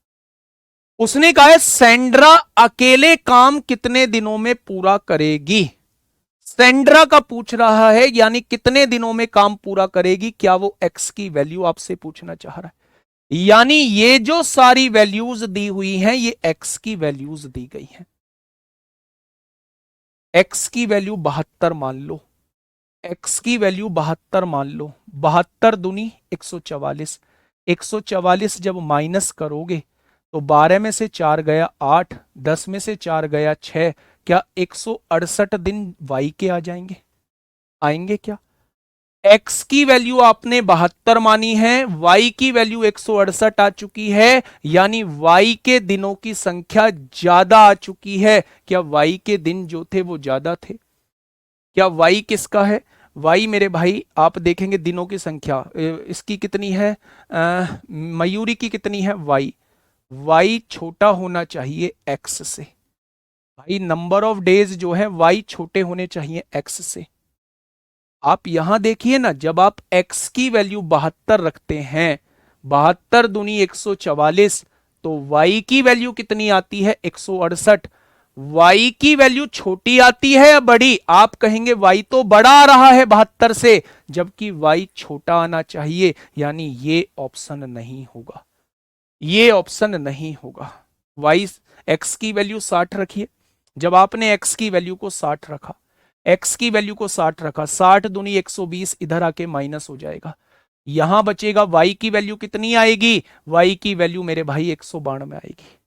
उसने कहा है सेंड्रा अकेले काम कितने दिनों में पूरा करेगी, सेंड्रा का पूछ रहा है, यानी कितने दिनों में काम पूरा करेगी। क्या वो एक्स की वैल्यू आपसे पूछना चाह रहा है, यानी ये जो सारी वैल्यूज दी हुई हैं ये एक्स की वैल्यूज दी गई हैं। एक्स की वैल्यू 72 मान लो, एक्स की वैल्यू 72 मान लो, 72 दूनी 144, 144 जब माइनस करोगे तो 12 में से 4 गया 8, 10 में से 4 गया 6, क्या 168 दिन वाई के आ जाएंगे, आएंगे क्या? एक्स की वैल्यू आपने 72 मानी है, वाई की वैल्यू 168 आ चुकी है, यानी वाई के दिनों की संख्या ज्यादा आ चुकी है। क्या वाई के दिन जो थे वो ज्यादा थे? क्या वाई किसका है, वाई मेरे भाई आप देखेंगे दिनों की संख्या इसकी कितनी है, मयूरी की कितनी है, वाई, वाई छोटा होना चाहिए एक्स से, भाई नंबर ऑफ डेज जो है वाई छोटे होने चाहिए एक्स से। आप यहां देखिए ना, जब आप x की वैल्यू 72 रखते हैं, 72 दूनी 144, तो y की वैल्यू कितनी आती है, 168। y की वैल्यू छोटी आती है या बड़ी, आप कहेंगे y तो बड़ा आ रहा है 72 से, जबकि y छोटा आना चाहिए, यानी ये ऑप्शन नहीं होगा, ये ऑप्शन नहीं होगा। y x की वैल्यू 60 रखिए, जब आपने x की वैल्यू को 60 रखा, x की वैल्यू को 60 रखा, 60 दूनी 120, इधर आके माइनस हो जाएगा, यहां बचेगा y की वैल्यू कितनी आएगी, y की वैल्यू मेरे भाई 192 आएगी।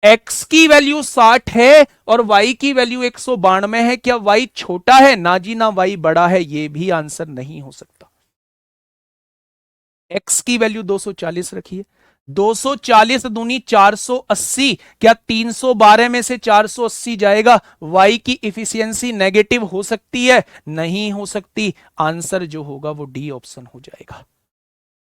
x की वैल्यू 60 है और y की वैल्यू 192 है, क्या y छोटा है, ना जी ना, y बड़ा है, ये भी आंसर नहीं हो सकता। x की वैल्यू 240 रखिए, 240 दूनी 480, क्या 312 में से 480 जाएगा, y की इफिशियंसी नेगेटिव हो सकती है, नहीं हो सकती। आंसर जो होगा वो डी ऑप्शन हो जाएगा,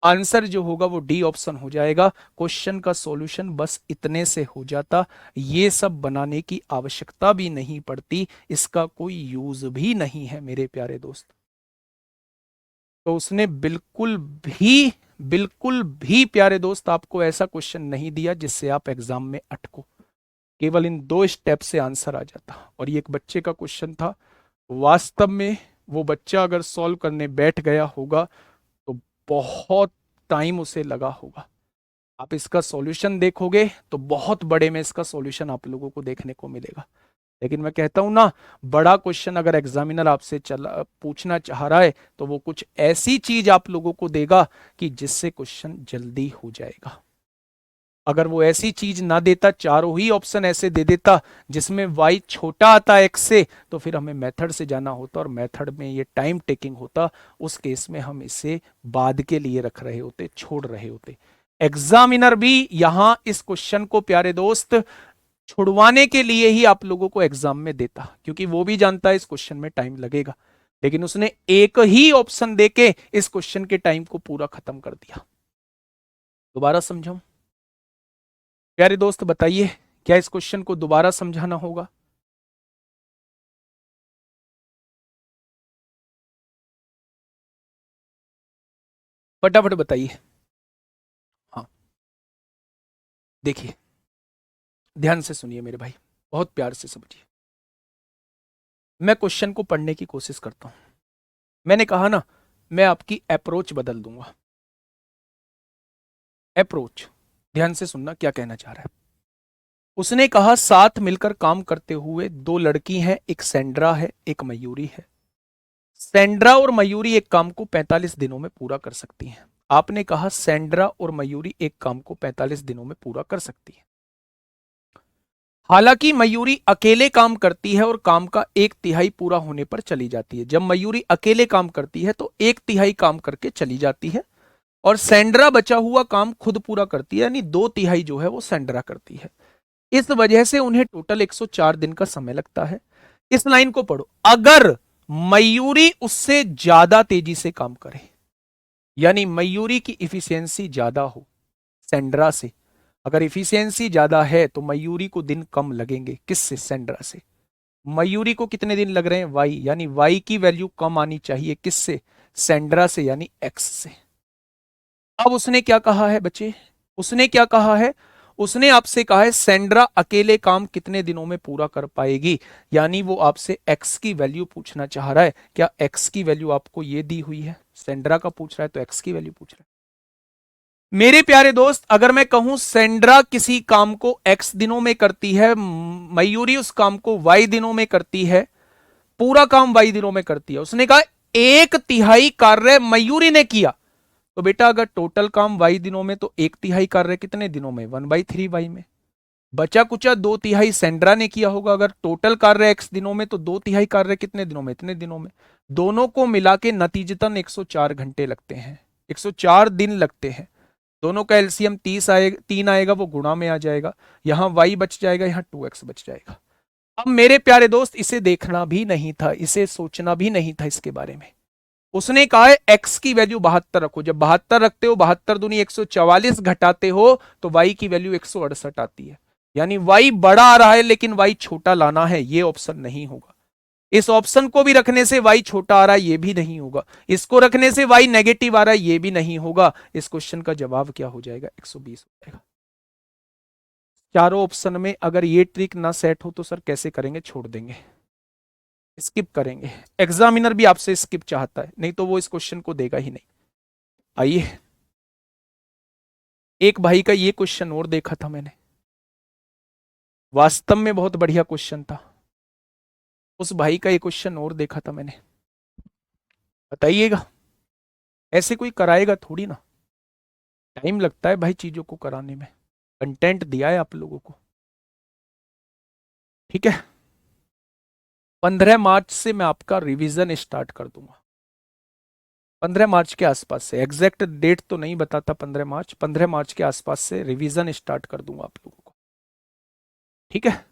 आंसर जो होगा वो डी ऑप्शन हो जाएगा। क्वेश्चन का सॉल्यूशन बस इतने से हो जाता, ये सब बनाने की आवश्यकता भी नहीं पड़ती, इसका कोई यूज भी नहीं है मेरे प्यारे दोस्त। तो उसने बिल्कुल भी प्यारे दोस्त आपको ऐसा क्वेश्चन नहीं दिया जिससे आप एग्जाम में अटको, केवल इन दो स्टेप से आंसर आ जाता। और ये एक बच्चे का क्वेश्चन था, वास्तव में वो बच्चा अगर सॉल्व करने बैठ गया होगा तो बहुत टाइम उसे लगा होगा। आप इसका सॉल्यूशन देखोगे तो बहुत बड़े में इसका सॉल्यूशन आप लोगों को देखने को मिलेगा। लेकिन मैं कहता हूं ना, बड़ा क्वेश्चन अगर एग्जामिनर आपसे चला पूछना चाह रहा है तो वो कुछ ऐसी चीज आप लोगों को देगा कि जिससे क्वेश्चन जल्दी हो जाएगा। अगर वो ऐसी चीज ना देता, चारों ही ऑप्शन ऐसे दे देता जिसमें y छोटा आता x से, तो फिर हमें मेथड से जाना होता और मेथड में ये टाइम टेकिंग होता। उस केस में हम इसे बाद के लिए रख रहे होते, छोड़ रहे होते। एग्जामिनर भी यहां इस क्वेश्चन को प्यारे दोस्त छुड़वाने के लिए ही आप लोगों को एग्जाम में देता, क्योंकि वो भी जानता है इस क्वेश्चन में टाइम लगेगा, लेकिन उसने एक ही ऑप्शन देके इस क्वेश्चन के टाइम को पूरा खत्म कर दिया। दोबारा समझाऊं प्यारे दोस्त, बताइए क्या इस क्वेश्चन को दोबारा समझाना होगा? फटाफट बताइए। हाँ, देखिए, ध्यान से सुनिए मेरे भाई, बहुत प्यार से समझिए। मैं क्वेश्चन को पढ़ने की कोशिश करता हूं। मैंने कहा ना, मैं आपकी अप्रोच बदल दूंगा। अप्रोच, ध्यान से सुनना क्या कहना चाह रहा है। उसने कहा साथ मिलकर काम करते हुए दो लड़की हैं, एक सेंड्रा है एक मयूरी है। सेंड्रा और मयूरी एक काम को 45 दिनों में पूरा कर सकती हैं। आपने कहा सेंड्रा और मयूरी एक काम को 45 दिनों में पूरा कर सकती है। हालांकि मयूरी अकेले काम करती है और काम का एक तिहाई पूरा होने पर चली जाती है। जब मयूरी अकेले काम करती है तो एक तिहाई काम करके चली जाती है, और सेंड्रा बचा हुआ काम खुद पूरा करती है, यानी दो तिहाई जो है वो सेंड्रा करती है। इस वजह से उन्हें टोटल 104 दिन का समय लगता है। इस लाइन को पढ़ो, अगर मयूरी उससे ज्यादा तेजी से काम करे, यानी मयूरी की इफिशियंसी ज्यादा हो सेंड्रा से। अगर इफिशियंसी ज्यादा है तो मयूरी को दिन कम लगेंगे, किससे? सेंड्रा से। मयूरी को कितने दिन लग रहे हैं? वाई, यानी वाई की वैल्यू कम आनी चाहिए, किससे? सेंड्रा से, यानी एक्स से। अब उसने क्या कहा है बच्चे? उसने क्या कहा है? उसने आपसे कहा है सेंड्रा अकेले काम कितने दिनों में पूरा कर पाएगी, यानी वो आपसे एक्स की वैल्यू पूछना चाह रहा है। क्या एक्स की वैल्यू आपको ये दी हुई है? सेंड्रा का पूछ रहा है तो एक्स की वैल्यू पूछ रहा है। मेरे प्यारे दोस्त, अगर मैं कहूं सेंड्रा किसी काम को एक्स दिनों में करती है, मयूरी उस काम को वाई दिनों में करती है, पूरा काम वाई दिनों में करती है। उसने कहा एक तिहाई कार्य मयूरी ने किया, तो बेटा अगर टोटल काम वाई दिनों में तो एक तिहाई कार्य कितने दिनों में? 1/3 वाई में। बचा कुचा दो तिहाई सेंड्रा ने किया होगा। अगर टोटल कार्य एक्स दिनों में तो दो तिहाई कार्य कितने दिनों में? इतने दिनों में। दोनों को मिला के नतीजतन 104 घंटे लगते हैं, 104 दिन लगते हैं। दोनों का एलसीएम 30 आएगा, 3 आएगा, वो गुणा में आ जाएगा। यहां वाई बच जाएगा, यहां 2x बच जाएगा। अब मेरे प्यारे दोस्त, इसे देखना भी नहीं था, इसे सोचना भी नहीं था इसके बारे में। उसने कहा है x की वैल्यू 72 रखो। जब 72 रखते हो, 72 दूनी 144 घटाते हो तो y की वैल्यू 168 आती है। यानी y बड़ा आ रहा है लेकिन y छोटा लाना है, ये ऑप्शन नहीं होगा। इस ऑप्शन को भी रखने से y छोटा आ रहा है, ये भी नहीं होगा। इसको रखने से y नेगेटिव आ रहा है, ये भी नहीं होगा। इस क्वेश्चन का जवाब क्या हो जाएगा? 120 हो जाएगा। चारों ऑप्शन में अगर ये ट्रिक ना सेट हो तो सर कैसे करेंगे? छोड़ देंगे, स्किप करेंगे। एग्जामिनर भी आपसे स्किप चाहता है, नहीं तो वो इस क्वेश्चन को देगा ही नहीं। आइए, एक भाई का ये क्वेश्चन और देखा था मैंने, वास्तव में बहुत बढ़िया क्वेश्चन था। उस भाई का ये क्वेश्चन और देखा था मैंने, बताइएगा। ऐसे कोई कराएगा थोड़ी ना, टाइम लगता है भाई चीजों को कराने में। कंटेंट दिया है आप लोगों को, ठीक है। 15 मार्च से मैं आपका रिवीजन स्टार्ट कर दूंगा। 15 मार्च के आसपास से, एग्जैक्ट डेट तो नहीं बताता, 15 मार्च, 15 मार्च के आसपास से रिवीजन स्टार्ट कर दूंगा आप लोगों को, ठीक है।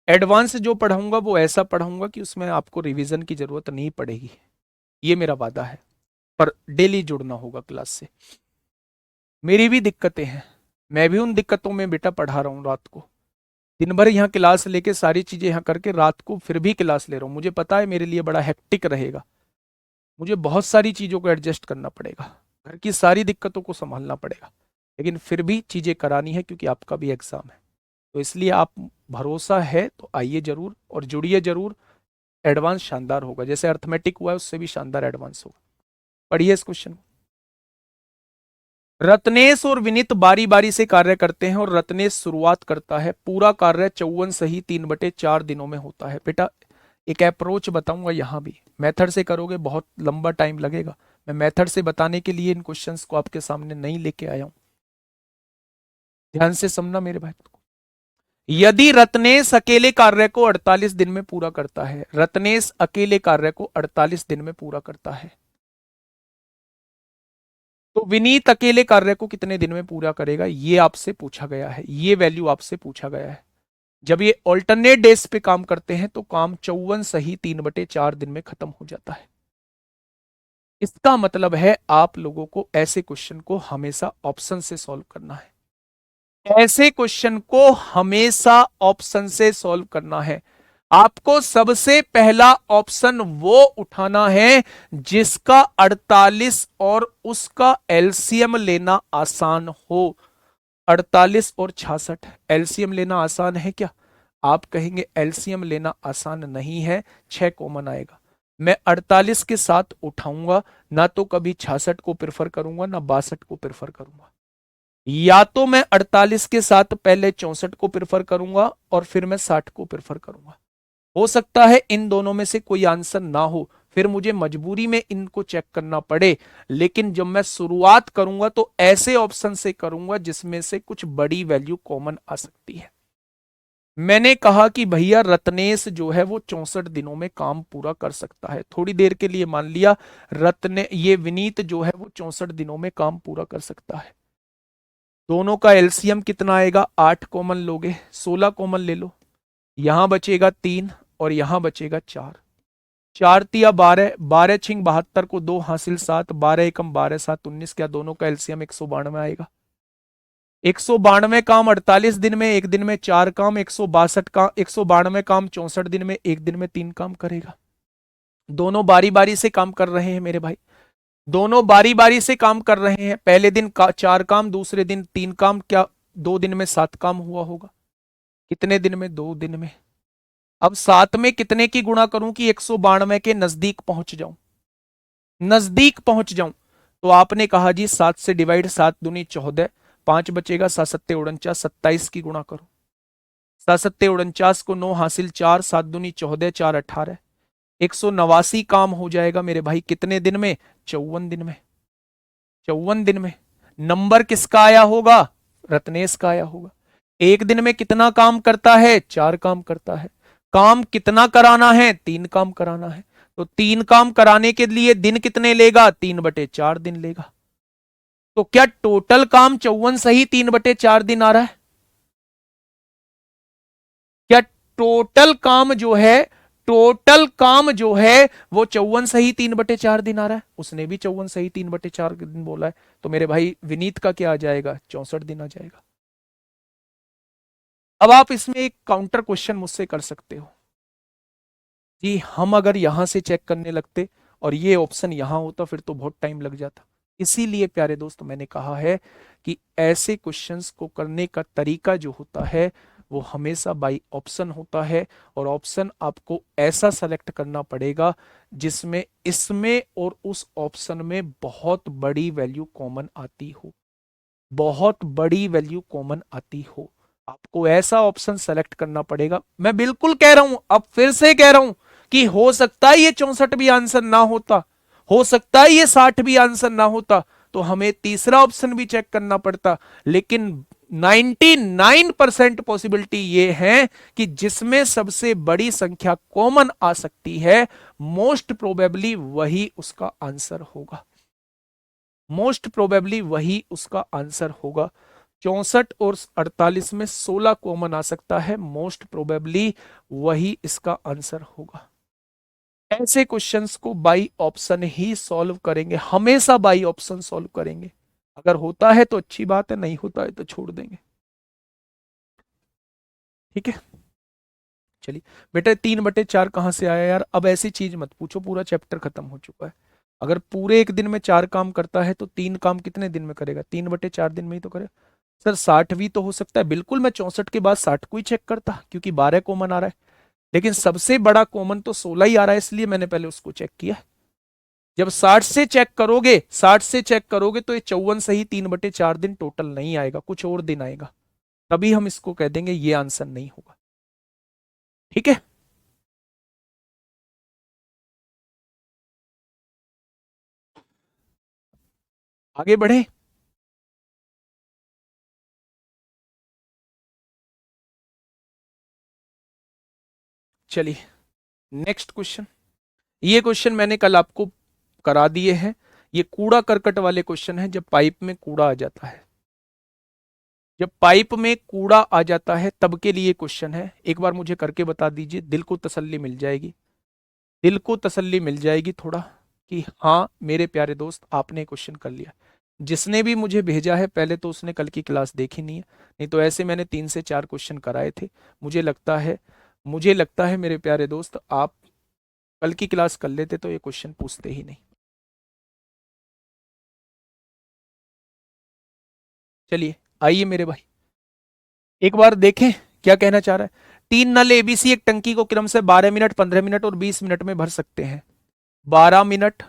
एडवांस जो पढ़ाऊंगा वो ऐसा पढ़ाऊंगा कि उसमें आपको रिवीजन की जरूरत नहीं पड़ेगी, ये मेरा वादा है। पर डेली जुड़ना होगा क्लास से। मेरी भी दिक्कतें हैं, मैं भी उन दिक्कतों में बेटा पढ़ा रहा हूँ रात को, दिन भर यहाँ क्लास लेके सारी चीजें यहाँ करके रात को फिर भी क्लास ले रहा हूँ। मुझे पता है मेरे लिए बड़ा हेक्टिक रहेगा, मुझे बहुत सारी चीजों को एडजस्ट करना पड़ेगा, घर की सारी दिक्कतों को संभालना पड़ेगा, लेकिन फिर भी चीजें करानी है क्योंकि आपका भी एग्जाम है। तो इसलिए आप, भरोसा है तो आइए जरूर और जुड़िए जरूर। एडवांस शानदार होगा, जैसे अर्थमेटिक हुआ है उससे भी शानदार एडवांस होगा। पढ़िए इस क्वेश्चन। रत्नेश और विनीत बारी बारी से कार्य करते हैं और रत्नेश शुरुआत करता है। पूरा कार्य 54 सही 3/4 दिनों में होता है। बेटा एक अप्रोच बताऊंगा, यहां भी मेथड से करोगे बहुत लंबा टाइम लगेगा। मैं मेथड से बताने के लिए इन क्वेश्चंस को आपके सामने नहीं लेके आया हूं। ध्यान से समझना मेरे भाई। यदि रत्नेश अकेले कार्य को 48 दिन में पूरा करता है, रत्नेश अकेले कार्य को 48 दिन में पूरा करता है, तो विनीत अकेले कार्य को कितने दिन में पूरा करेगा, ये आपसे पूछा गया है, ये वैल्यू आपसे पूछा गया है। जब ये ऑल्टरनेट डेज पे काम करते हैं तो काम 54 सही 3/4 दिन में खत्म हो जाता है। इसका मतलब है आप लोगों को ऐसे क्वेश्चन को हमेशा ऑप्शन से सॉल्व करना है, ऐसे क्वेश्चन को हमेशा ऑप्शन से सॉल्व करना है। आपको सबसे पहला ऑप्शन वो उठाना है जिसका 48 और उसका एलसीएम लेना आसान हो। 48 और 66 एलसीएम लेना आसान है क्या? आप कहेंगे एलसीएम लेना आसान नहीं है, 6 कॉमन आएगा। मैं 48 के साथ उठाऊंगा, ना तो कभी 66 को प्रेफर करूंगा ना 62 को प्रेफर करूंगा। या तो मैं 48 के साथ पहले 64 को प्रेफर करूंगा और फिर मैं 60 को प्रेफर करूंगा। हो सकता है इन दोनों में से कोई आंसर ना हो, फिर मुझे मजबूरी में इनको चेक करना पड़े। लेकिन जब मैं शुरुआत करूंगा तो ऐसे ऑप्शन से करूंगा जिसमें से कुछ बड़ी वैल्यू कॉमन आ सकती है। मैंने कहा कि भैया रत्नेश जो है वो 64 दिनों में काम पूरा कर सकता है, थोड़ी देर के लिए मान लिया रत्ने ये विनीत जो है वो 64 दिनों में काम पूरा कर सकता है। दोनों का एलसीएम कितना आएगा? 8 कॉमन लोगे, 16 कॉमन ले लो, यहां बचेगा 3 और यहां बचेगा 4। 4 तिया 12, 12 छिंग 72 को 2 हासिल 7, 12 एकम 12 7 19, क्या दोनों का एलसीएम 192 आएगा? 192 काम 48 दिन में, एक दिन में 4 काम, 162 का 192 काम 64 दिन में, एक दिन में 3 काम करेगा। दोनों बारी बारी से काम कर रहे हैं मेरे भाई, दोनों बारी बारी से काम कर रहे हैं। पहले दिन 4 काम, दूसरे दिन 3 काम, क्या 2 दिन में 7 काम हुआ होगा? कितने दिन में? 2 दिन में। अब 7 में कितने की गुणा करूं कि 192 के नजदीक पहुंच जाऊं, नजदीक पहुंच जाऊं? तो आपने कहा जी 7 से डिवाइड, 7 दूनी 14, 5 बचेगा, 7 सत्ते 49, 27 की गुणा करो। 7 सत्ते 49 को 9 हासिल 4, 7 दूनी 14, 4 18, 189 काम हो जाएगा मेरे भाई कितने दिन में? 54 दिन में। 54 दिन में। नंबर किसका आया होगा? रत्नेश का आया होगा। एक दिन में कितना काम करता है? 4 काम करता है। काम कितना कराना है? 3 काम कराना है। तो 3 काम कराने के लिए दिन कितने लेगा? 3/4 दिन लेगा। तो क्या टोटल काम 54 सही 3/4 दिन आ रहा है? क्या टोटल काम जो है, टोटल काम जो है वो 54 सही 3/4 दिन आ रहा है? उसने भी 54 सही 3/4 दिन बोला है। तो मेरे भाई विनीत का क्या आ जाएगा? 64 दिन आ जाएगा। अब आप इसमें एक काउंटर क्वेश्चन मुझसे कर सकते हो कि हम अगर यहां से चेक करने लगते और ये ऑप्शन यहां होता फिर तो बहुत टाइम लग जाता। इसीलिए प्यारे दोस्त मैंने कहा है कि ऐसे क्वेश्चंस को करने का तरीका जो होता है वो हमेशा बाई ऑप्शन होता है, और ऑप्शन आपको ऐसा सेलेक्ट करना पड़ेगा जिसमें इसमें और उस ऑप्शन में बहुत बड़ी वैल्यू कॉमन आती हो, बहुत बड़ी वैल्यू कॉमन आती हो। आपको ऐसा ऑप्शन सेलेक्ट करना पड़ेगा। मैं बिल्कुल कह रहा हूं, अब फिर से कह रहा हूं कि हो सकता है ये 64 भी आंसर ना होता, हो सकता है ये 60 भी आंसर ना होता, तो हमें तीसरा ऑप्शन भी चेक करना पड़ता। लेकिन 99% पॉसिबिलिटी ये है कि जिसमें सबसे बड़ी संख्या कॉमन आ सकती है, मोस्ट प्रोबेबली वही उसका आंसर होगा, मोस्ट प्रोबेबली वही उसका आंसर होगा। 64 और 48 में 16 कॉमन आ सकता है, मोस्ट प्रोबेबली वही इसका आंसर होगा। ऐसे क्वेश्चंस को बाई ऑप्शन ही सॉल्व करेंगे, हमेशा बाई ऑप्शन सॉल्व करेंगे। अगर होता है तो अच्छी बात है, नहीं होता है तो छोड़ देंगे। ठीक है, चलिए। बेटा 3/4 कहां से आया यार? अब ऐसी चीज मत पूछो, पूरा चैप्टर खत्म हो चुका है। अगर पूरे एक दिन में 4 काम करता है तो 3 काम कितने दिन में करेगा? 3/4 दिन में ही तो करेगा। सर 60 भी तो हो सकता है, बिल्कुल मैं 64 के बाद 60 को ही चेक करता क्योंकि 12 कॉमन आ रहा है। लेकिन सबसे बड़ा कॉमन तो 16 ही आ रहा है, इसलिए मैंने पहले उसको चेक किया। जब 60 से चेक करोगे, 60 से चेक करोगे तो ये 54 सही 3/4 दिन टोटल नहीं आएगा, कुछ और दिन आएगा, तभी हम इसको कह देंगे ये आंसर नहीं होगा। ठीक है, आगे बढ़े। चलिए नेक्स्ट क्वेश्चन। ये क्वेश्चन मैंने कल आपको करा दिए हैं। ये कूड़ा करकट वाले क्वेश्चन है। जब पाइप में कूड़ा आ जाता है, जब पाइप में कूड़ा आ जाता है तब के लिए क्वेश्चन है। एक बार मुझे करके बता दीजिए, दिल को तसल्ली मिल जाएगी, दिल को तसल्ली मिल जाएगी थोड़ा कि हाँ मेरे प्यारे दोस्त आपने क्वेश्चन कर लिया। जिसने भी मुझे भेजा है पहले तो उसने कल की क्लास देखी नहीं है, नहीं तो ऐसे मैंने 3 से 4 क्वेश्चन कराए थे। मुझे लगता है मेरे प्यारे दोस्त आप कल की क्लास कर लेते तो ये क्वेश्चन पूछते ही नहीं। चलिए आइए मेरे भाई, एक बार देखें क्या कहना चाह रहा है। 3 नल एबीसी एक टंकी को क्रम से 12 मिनट, 15 मिनट और 20 मिनट में भर सकते हैं। 12 मिनट,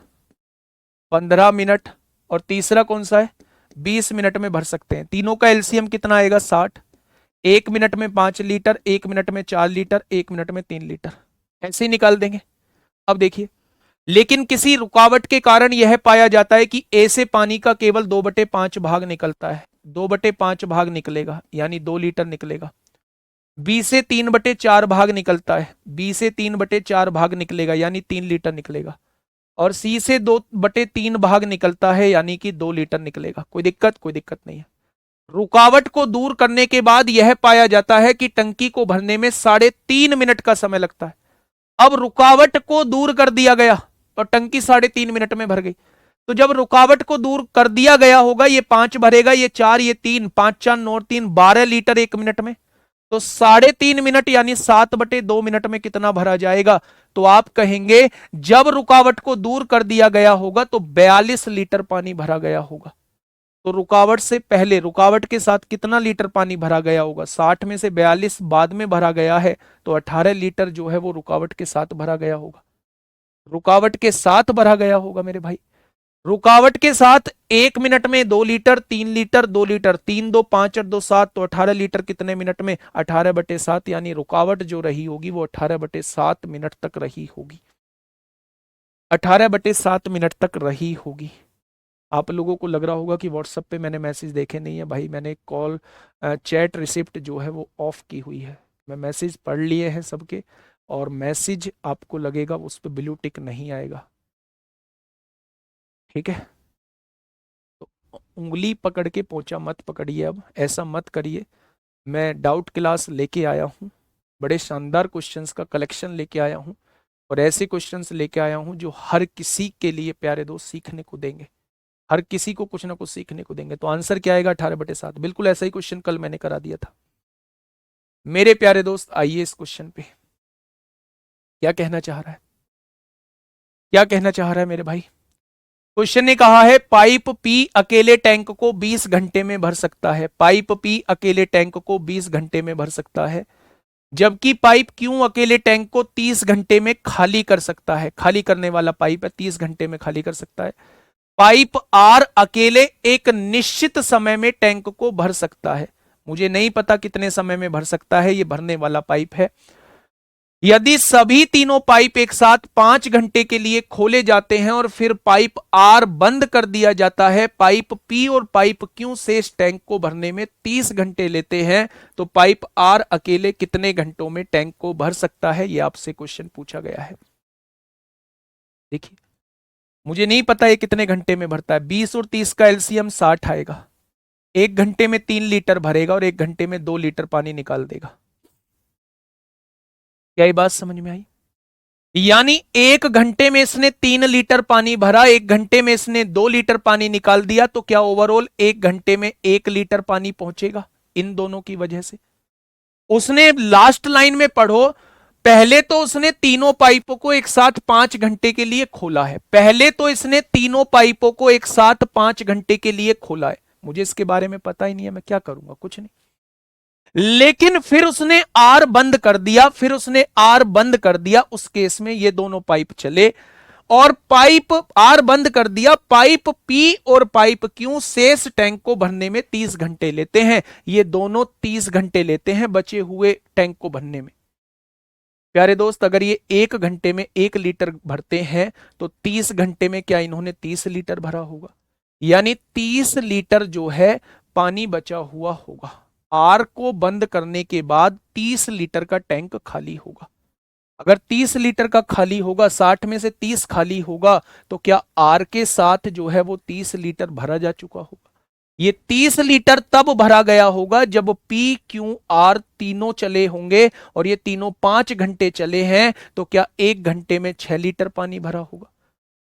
15 मिनट और तीसरा कौन सा है, 20 मिनट में भर सकते हैं। तीनों का एलसीएम कितना आएगा, 60। 1 मिनट में 5 लीटर, 1 मिनट में 4 लीटर, 1 मिनट में 3 लीटर, ऐसे ही निकाल देंगे। अब देखिए, लेकिन किसी रुकावट के कारण यह पाया जाता है कि ए से पानी का केवल 2/5 भाग निकलता है। 2/5 भाग निकलेगा यानी 2 लीटर निकलेगा। बी से 3/4 भाग निकलता है, बी से 3/4 भाग निकलेगा यानी 3 लीटर निकलेगा। और सी से 2/3 भाग निकलता है यानी कि 2 लीटर निकलेगा। कोई दिक्कत, कोई दिक्कत नहीं है। रुकावट को दूर करने के बाद यह पाया जाता है कि टंकी को भरने में 3.5 मिनट का समय लगता है। अब रुकावट को दूर कर दिया गया और टंकी 3.5 मिनट में भर गई। तो जब रुकावट को दूर कर दिया गया होगा, ये 5 भरेगा, ये 4, ये 3, 5 4 9 3, 12 लीटर 1 मिनट में। तो 3.5 मिनट यानी 7/2 मिनट में कितना भरा जाएगा, तो आप कहेंगे जब रुकावट को दूर कर दिया गया होगा तो 42 लीटर पानी भरा गया होगा। तो रुकावट से पहले, रुकावट के साथ कितना लीटर पानी भरा गया होगा, 60 में से 42 बाद में भरा गया है, तो 18 लीटर जो है वो रुकावट के साथ भरा गया होगा। रुकावट के साथ भरा गया होगा मेरे भाई। रुकावट के साथ 1 मिनट में 2 लीटर, 3 लीटर, 2 लीटर, 3 2 5 और 2 7, तो 18 लीटर कितने मिनट में, 18/7, यानी रुकावट जो रही होगी वो 18/7 मिनट तक रही होगी। 18/7 मिनट तक रही होगी। आप लोगों को लग रहा होगा कि व्हाट्सएप पे मैंने मैसेज देखे नहीं है। भाई मैंने कॉल चैट रिसिप्ट जो है वो ऑफ की हुई है। मैं मैसेज पढ़ लिए हैं सबके, और मैसेज आपको लगेगा उस पर ब्लू टिक नहीं आएगा, ठीक है। तो उंगली पकड़ के पोंछा मत पकड़िए, अब ऐसा मत करिए। मैं डाउट क्लास लेके आया हूँ, बड़े शानदार क्वेश्चंस का कलेक्शन लेके आया हूँ, और ऐसे क्वेश्चंस लेके आया हूँ जो हर किसी के लिए प्यारे दोस्त सीखने को देंगे, हर किसी को कुछ ना कुछ सीखने को देंगे। तो आंसर क्या आएगा, 18/7। बिल्कुल ऐसा ही क्वेश्चन कल मैंने करा दिया था मेरे प्यारे दोस्त। आइए इस क्वेश्चन पे क्या कहना चाह रहा है, क्या कहना चाह रहा है मेरे भाई। क्वेश्चन ने कहा है पाइप पी अकेले टैंक को 20 घंटे में भर सकता है। पाइप पी अकेले टैंक को 20 घंटे में भर सकता है, जबकि पाइप क्यों अकेले टैंक को 30 घंटे में खाली कर सकता है। खाली करने वाला पाइप है, 30 घंटे में खाली कर सकता है। पाइप आर अकेले एक निश्चित समय में टैंक को भर सकता है। मुझे नहीं पता कितने समय में भर सकता है, ये भरने वाला पाइप है। यदि सभी तीनों पाइप एक साथ 5 घंटे के लिए खोले जाते हैं और फिर पाइप आर बंद कर दिया जाता है, पाइप पी और पाइप क्यू शेष टैंक को भरने में 30 घंटे लेते हैं, तो पाइप आर अकेले कितने घंटों में टैंक को भर सकता है, यह आपसे क्वेश्चन पूछा गया है। देखिए मुझे नहीं पता ये कितने घंटे में भरता है। 20 और 30 का एलसीएम 60 आएगा। 1 घंटे में 3 लीटर भरेगा और 1 घंटे में 2 लीटर पानी निकाल देगा। क्या ये बात समझ में आई? यानी 1 घंटे में इसने 3 लीटर पानी भरा, 1 घंटे में इसने 2 लीटर पानी निकाल दिया, तो क्या ओवरऑल 1 घंटे में 1 लीटर पानी पहुंचेगा इन दोनों की वजह से। उसने लास्ट लाइन में पढ़ो, पहले तो उसने तीनों पाइपों को एक साथ 5 घंटे के लिए खोला है। पहले तो इसने तीनों पाइपों को एक साथ 5 घंटे के लिए खोला है। मुझे इसके बारे में पता ही नहीं है, मैं क्या करूंगा, कुछ नहीं। लेकिन फिर उसने आर बंद कर दिया, फिर उसने आर बंद कर दिया, उस केस में ये दोनों पाइप चले, और पाइप आर बंद कर दिया, पाइप पी और पाइप क्यू शेष टैंक को भरने में 30 घंटे लेते हैं। ये दोनों 30 घंटे लेते हैं बचे हुए टैंक को भरने में। प्यारे दोस्त अगर ये 1 घंटे में 1 लीटर भरते हैं, तो 30 घंटे में क्या इन्होंने 30 लीटर भरा होगा, यानी 30 लीटर जो है पानी बचा हुआ होगा। आर को बंद करने के बाद 30 लीटर का टैंक खाली होगा। अगर 30 लीटर का खाली होगा, 60 में से 30 खाली होगा, तो क्या आर के साथ जो है वो 30 लीटर भरा जा चुका होगा? ये 30 लीटर तब भरा गया होगा जब पी क्यू आर तीनों चले होंगे, और ये तीनों 5 घंटे चले हैं, तो क्या 1 घंटे में 6 लीटर पानी भरा होगा?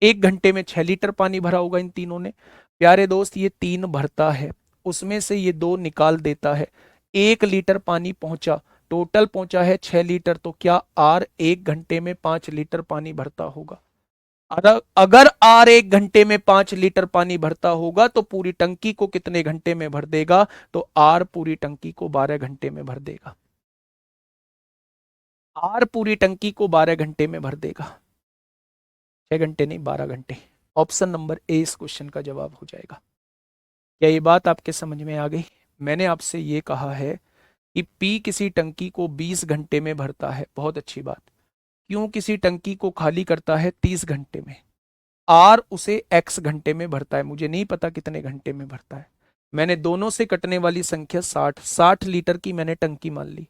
1 घंटे में 6 लीटर पानी भरा होगा इन तीनों ने। प्यारे दोस्त, ये 3 भरता है, उसमें से ये 2 निकाल देता है, 1 लीटर पानी पहुंचा, टोटल पहुंचा है 6 लीटर। तो क्या आर 1 घंटे में 5 लीटर पानी भरता होगा? अगर आर 1 घंटे में 5 लीटर पानी भरता होगा तो पूरी टंकी को कितने घंटे में भर देगा? तो आर पूरी टंकी को 12 घंटे में भर देगा। आर पूरी टंकी को 12 घंटे में भर देगा, 6 घंटे नहीं, 12 घंटे। ऑप्शन नंबर ए इस क्वेश्चन का जवाब हो जाएगा। क्या ये बात आपके समझ में आ गई? मैंने आपसे ये कहा है कि पी किसी टंकी को 20 घंटे में भरता है, बहुत अच्छी बात। क्यों किसी टंकी को खाली करता है 30 घंटे में, आर उसे एक्स घंटे में भरता है, मुझे नहीं पता कितने घंटे में भरता है। मैंने दोनों से कटने वाली संख्या 60 लीटर की मैंने टंकी मान ली।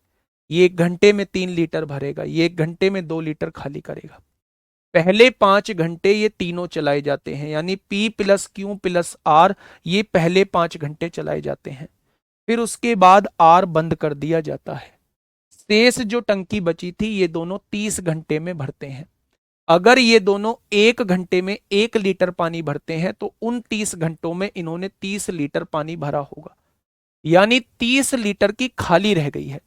ये 1 घंटे में 3 लीटर भरेगा, ये 1 घंटे में 2 लीटर खाली करेगा। पहले 5 घंटे ये तीनों चलाए जाते हैं, यानी P plus Q plus R, ये पहले 5 घंटे चलाए जाते हैं। फिर उसके बाद आर बंद कर दिया जाता है। शेष जो टंकी बची थी ये दोनों 30 घंटे में भरते हैं। अगर ये दोनों 1 घंटे में 1 लीटर पानी भरते हैं तो उन 30 घंटों में इन्होंने 30 लीटर पानी भरा होगा, यानी 30 लीटर की खाली रह गई है।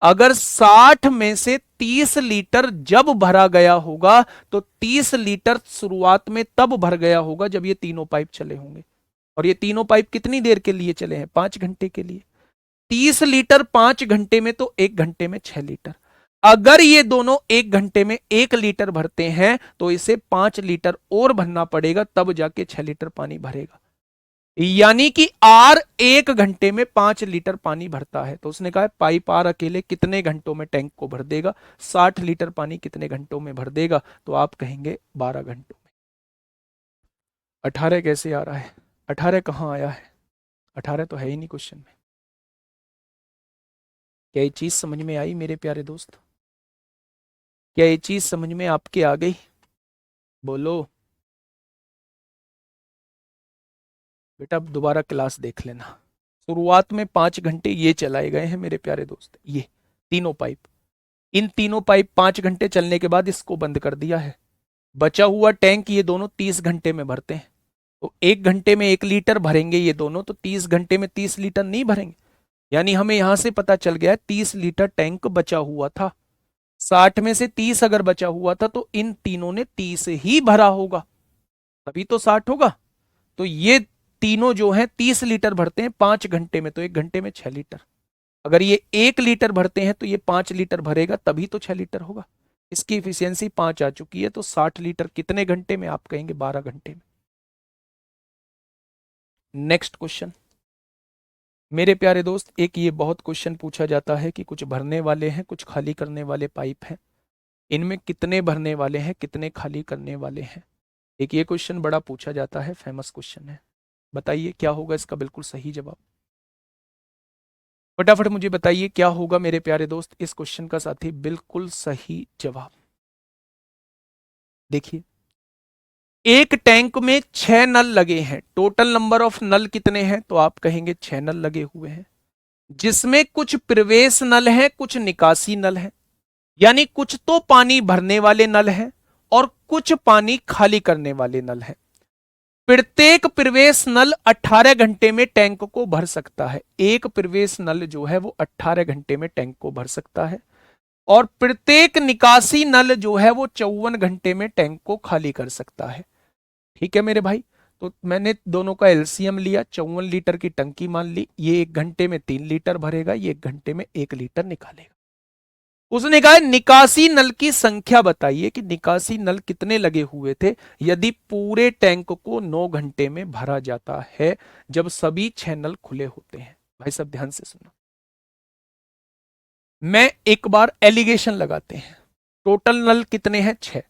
अगर 60 में से 30 लीटर जब भरा गया होगा तो 30 लीटर शुरुआत में तब भर गया होगा जब ये तीनों पाइप चले होंगे। और ये तीनों पाइप कितनी देर के लिए चले हैं? 5 घंटे के लिए। 30 लीटर 5 घंटे में, तो 1 घंटे में 6 लीटर। अगर ये दोनों 1 घंटे में 1 लीटर भरते हैं तो इसे 5 लीटर और भरना पड़ेगा, तब जाके 6 लीटर पानी भरेगा। यानी कि आर 1 घंटे में 5 लीटर पानी भरता है। तो उसने कहा पाइप आर अकेले कितने घंटों में टैंक को भर देगा, 60 लीटर पानी कितने घंटों में भर देगा? तो आप कहेंगे 12 घंटों में। 18 कैसे आ रहा है? 18 कहाँ आया है? 18 तो है ही नहीं क्वेश्चन में। क्या ये चीज समझ में आई मेरे प्यारे दोस्त? क्या ये चीज समझ में आपके आ गई? बोलो बेटा, अब दोबारा क्लास देख लेना। शुरुआत में 5 घंटे ये चलाए गए हैं मेरे प्यारे दोस्त, ये तीनों पाइप। इन तीनों पाइप 5 घंटे चलने के बाद इसको बंद कर दिया है। बचा हुआ टैंक ये दोनों 30 घंटे में भरते हैं। तो 1 घंटे में 1 लीटर भरेंगे ये दोनों, तो 30 घंटे में 30 लीटर नहीं भरेंगे। यानी हमें यहां से पता चल गया 30 लीटर टैंक बचा हुआ था। 60 में से 30 अगर बचा हुआ था तो इन तीनों ने 30 ही भरा होगा, तभी तो 60 होगा। तो ये तीनों जो हैं 30 लीटर भरते हैं 5 घंटे में, तो 1 घंटे में 6 लीटर। अगर ये 1 लीटर भरते हैं तो ये 5 लीटर भरेगा, तभी तो 6 लीटर होगा। इसकी इफिशियंसी 5 आ चुकी है, तो 60 लीटर कितने घंटे में? आप कहेंगे 12 घंटे में। नेक्स्ट क्वेश्चन मेरे प्यारे दोस्त, एक ये बहुत क्वेश्चन पूछा जाता है कि कुछ भरने वाले हैं, कुछ खाली करने वाले पाइप हैं, इनमें कितने भरने वाले हैं, कितने खाली करने वाले हैं। एक ये क्वेश्चन बड़ा पूछा जाता है, फेमस क्वेश्चन है। बताइए क्या होगा इसका बिल्कुल सही जवाब? फटाफट मुझे बताइए क्या होगा मेरे प्यारे दोस्त इस क्वेश्चन का साथी बिल्कुल सही जवाब। देखिए, एक टैंक में 6 नल लगे हैं। टोटल नंबर ऑफ नल कितने हैं? तो आप कहेंगे 6 नल लगे हुए हैं, जिसमें कुछ प्रवेश नल हैं, कुछ निकासी नल हैं। यानी कुछ तो पानी भरने वाले नल हैं और कुछ पानी खाली करने वाले नल हैं। प्रत्येक प्रवेश नल 18 घंटे में टैंक को भर सकता है। एक प्रवेश नल जो है वो 18 घंटे में टैंक को भर सकता है, और प्रत्येक निकासी नल जो है वो 54 घंटे में टैंक को खाली कर सकता है। ठीक है मेरे भाई, तो मैंने दोनों का एलसीएम लिया, 54 लीटर की टंकी मान ली। ये 1 घंटे में 3 लीटर भरेगा, ये 1 घंटे में 1 लीटर निकालेगा। उसने कहा निकासी नल की संख्या बताइए कि निकासी नल कितने लगे हुए थे यदि पूरे टैंक को 9 घंटे में भरा जाता है, जब सभी 6 नल खुले होते हैं। भाई सब ध्यान से सुनो, मैं एक बार एलिगेशन लगाते हैं। टोटल नल कितने हैं? 6।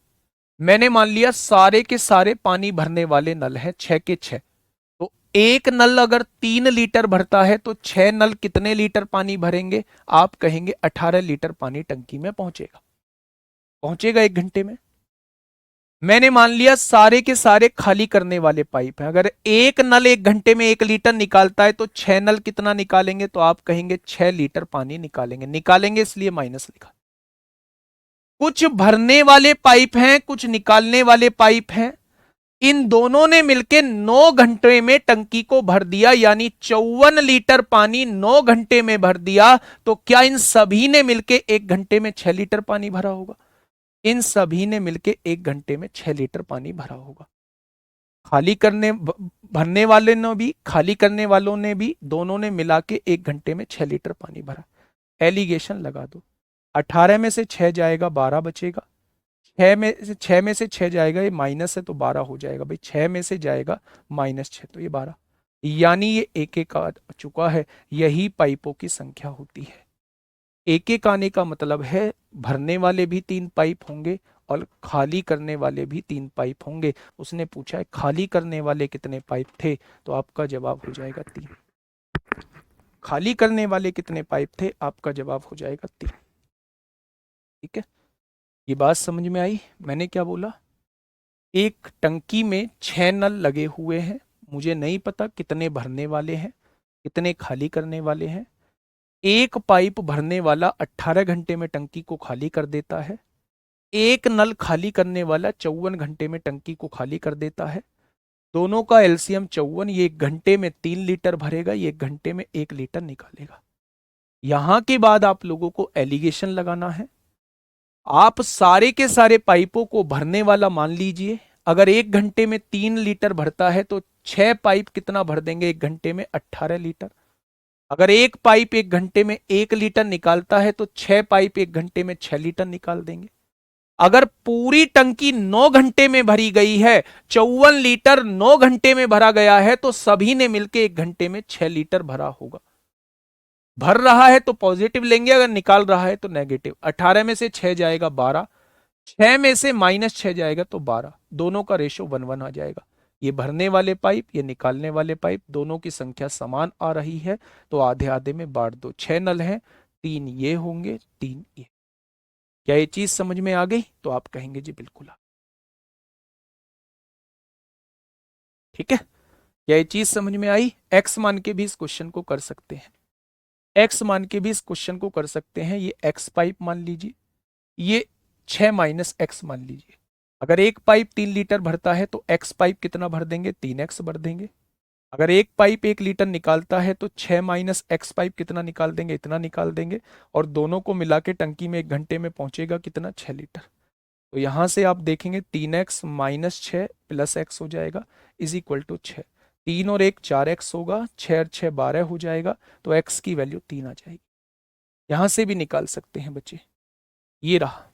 मैंने मान लिया सारे के सारे पानी भरने वाले नल हैं, 6 के 6। तो एक नल अगर 3 लीटर भरता है तो 6 नल कितने लीटर पानी भरेंगे? आप कहेंगे 18 लीटर पानी टंकी में पहुंचेगा। पहुंचेगा 1 घंटे में। मैंने मान लिया सारे के सारे खाली करने वाले पाइप हैं। अगर एक नल 1 घंटे में 1 लीटर निकालता है तो 6 नल कितना निकालेंगे? तो आप कहेंगे 6 लीटर पानी निकालेंगे। निकालेंगे इसलिए माइनस लिखा। कुछ भरने वाले पाइप हैं, कुछ निकालने वाले पाइप हैं। इन दोनों ने मिलके 9 घंटे में टंकी को भर दिया, यानी 54 लीटर पानी 9 घंटे में भर दिया। तो क्या इन सभी ने मिलके 1 घंटे में 6 लीटर पानी भरा होगा? इन सभी ने मिलके 1 घंटे में 6 लीटर पानी भरा होगा। खाली करने भरने वाले ने भी, खाली करने वालों ने भी, दोनों ने मिला के 1 घंटे में 6 लीटर पानी भरा। एलिगेशन लगा दो। 18 में से 6 जाएगा, 12 बचेगा। 6 में से 6 जाएगा, ये माइनस है तो 12 हो जाएगा भाई। 6 में से जाएगा -6 तो ये 12, यानी ये एक एक आ चुका है। यही पाइपों की संख्या होती है। एक एक आने का मतलब है भरने वाले भी 3 पाइप होंगे और खाली करने वाले भी 3 पाइप होंगे। उसने पूछा है खाली करने वाले कितने पाइप थे, तो आपका जवाब हो जाएगा 3। खाली करने वाले कितने पाइप थे? आपका जवाब हो जाएगा 3। ठीक है, ये बात समझ में आई? मैंने क्या बोला? एक टंकी में 6 नल लगे हुए हैं। मुझे नहीं पता कितने भरने वाले हैं, कितने खाली करने वाले हैं। एक पाइप भरने वाला 18 घंटे में टंकी को खाली कर देता है। एक नल खाली करने वाला 54 घंटे में टंकी को खाली कर देता है। दोनों का एलसीएम 54, ये 1 घंटे में 3 लीटर भरेगा, ये 1 घंटे में 1 लीटर निकालेगा। यहां के बाद आप लोगों को एलिगेशन लगाना है। आप सारे के सारे पाइपों को भरने वाला मान लीजिए। अगर 1 घंटे में 3 लीटर भरता है तो 6 पाइप कितना भर देंगे 1 घंटे में? 18 लीटर। अगर एक पाइप 1 घंटे में 1 लीटर निकालता है तो 6 पाइप 1 घंटे में 6 लीटर निकाल देंगे। अगर पूरी टंकी 9 घंटे में भरी गई है, 54 लीटर 9 घंटे में भरा गया है, तो सभी ने मिलकर 1 घंटे में 6 लीटर भरा होगा। भर रहा है तो पॉजिटिव लेंगे, अगर निकाल रहा है तो नेगेटिव। 18 में से 6 जाएगा 12, 6 में से -6 जाएगा तो 12। दोनों का रेशो 1:1 आ जाएगा। ये भरने वाले पाइप, ये निकालने वाले पाइप, दोनों की संख्या समान आ रही है, तो आधे आधे में बांट दो। 6 नल हैं, 3 ये होंगे, 3 ये। क्या ये चीज समझ में आ गई? तो आप कहेंगे जी बिल्कुल आ। ठीक है, क्या ये चीज समझ में आई? एक्स मान के भी इस क्वेश्चन को कर सकते हैं। एक्स मान के भी इस क्वेश्चन को कर सकते हैं। ये एक्स पाइप मान लीजिए, ये 6 माइनस एक्स मान लीजिए। अगर एक पाइप 3 लीटर भरता है तो एक्स पाइप कितना भर देंगे? 3x भर देंगे। अगर एक पाइप 1 लीटर निकालता है तो 6 माइनस एक्स पाइप कितना निकाल देंगे? इतना निकाल देंगे। और दोनों को मिला के टंकी में 1 घंटे में पहुंचेगा कितना? 6 लीटर। तो यहां से आप देखेंगे 3x माइनस 6 प्लस एक्स हो जाएगा इज इक्वल टू 6। 3 और 1 4x होगा, 6 और 6 12 हो जाएगा, तो x की वैल्यू 3 आ जाएगी। यहां से भी निकाल सकते हैं बच्चे। ये रहा।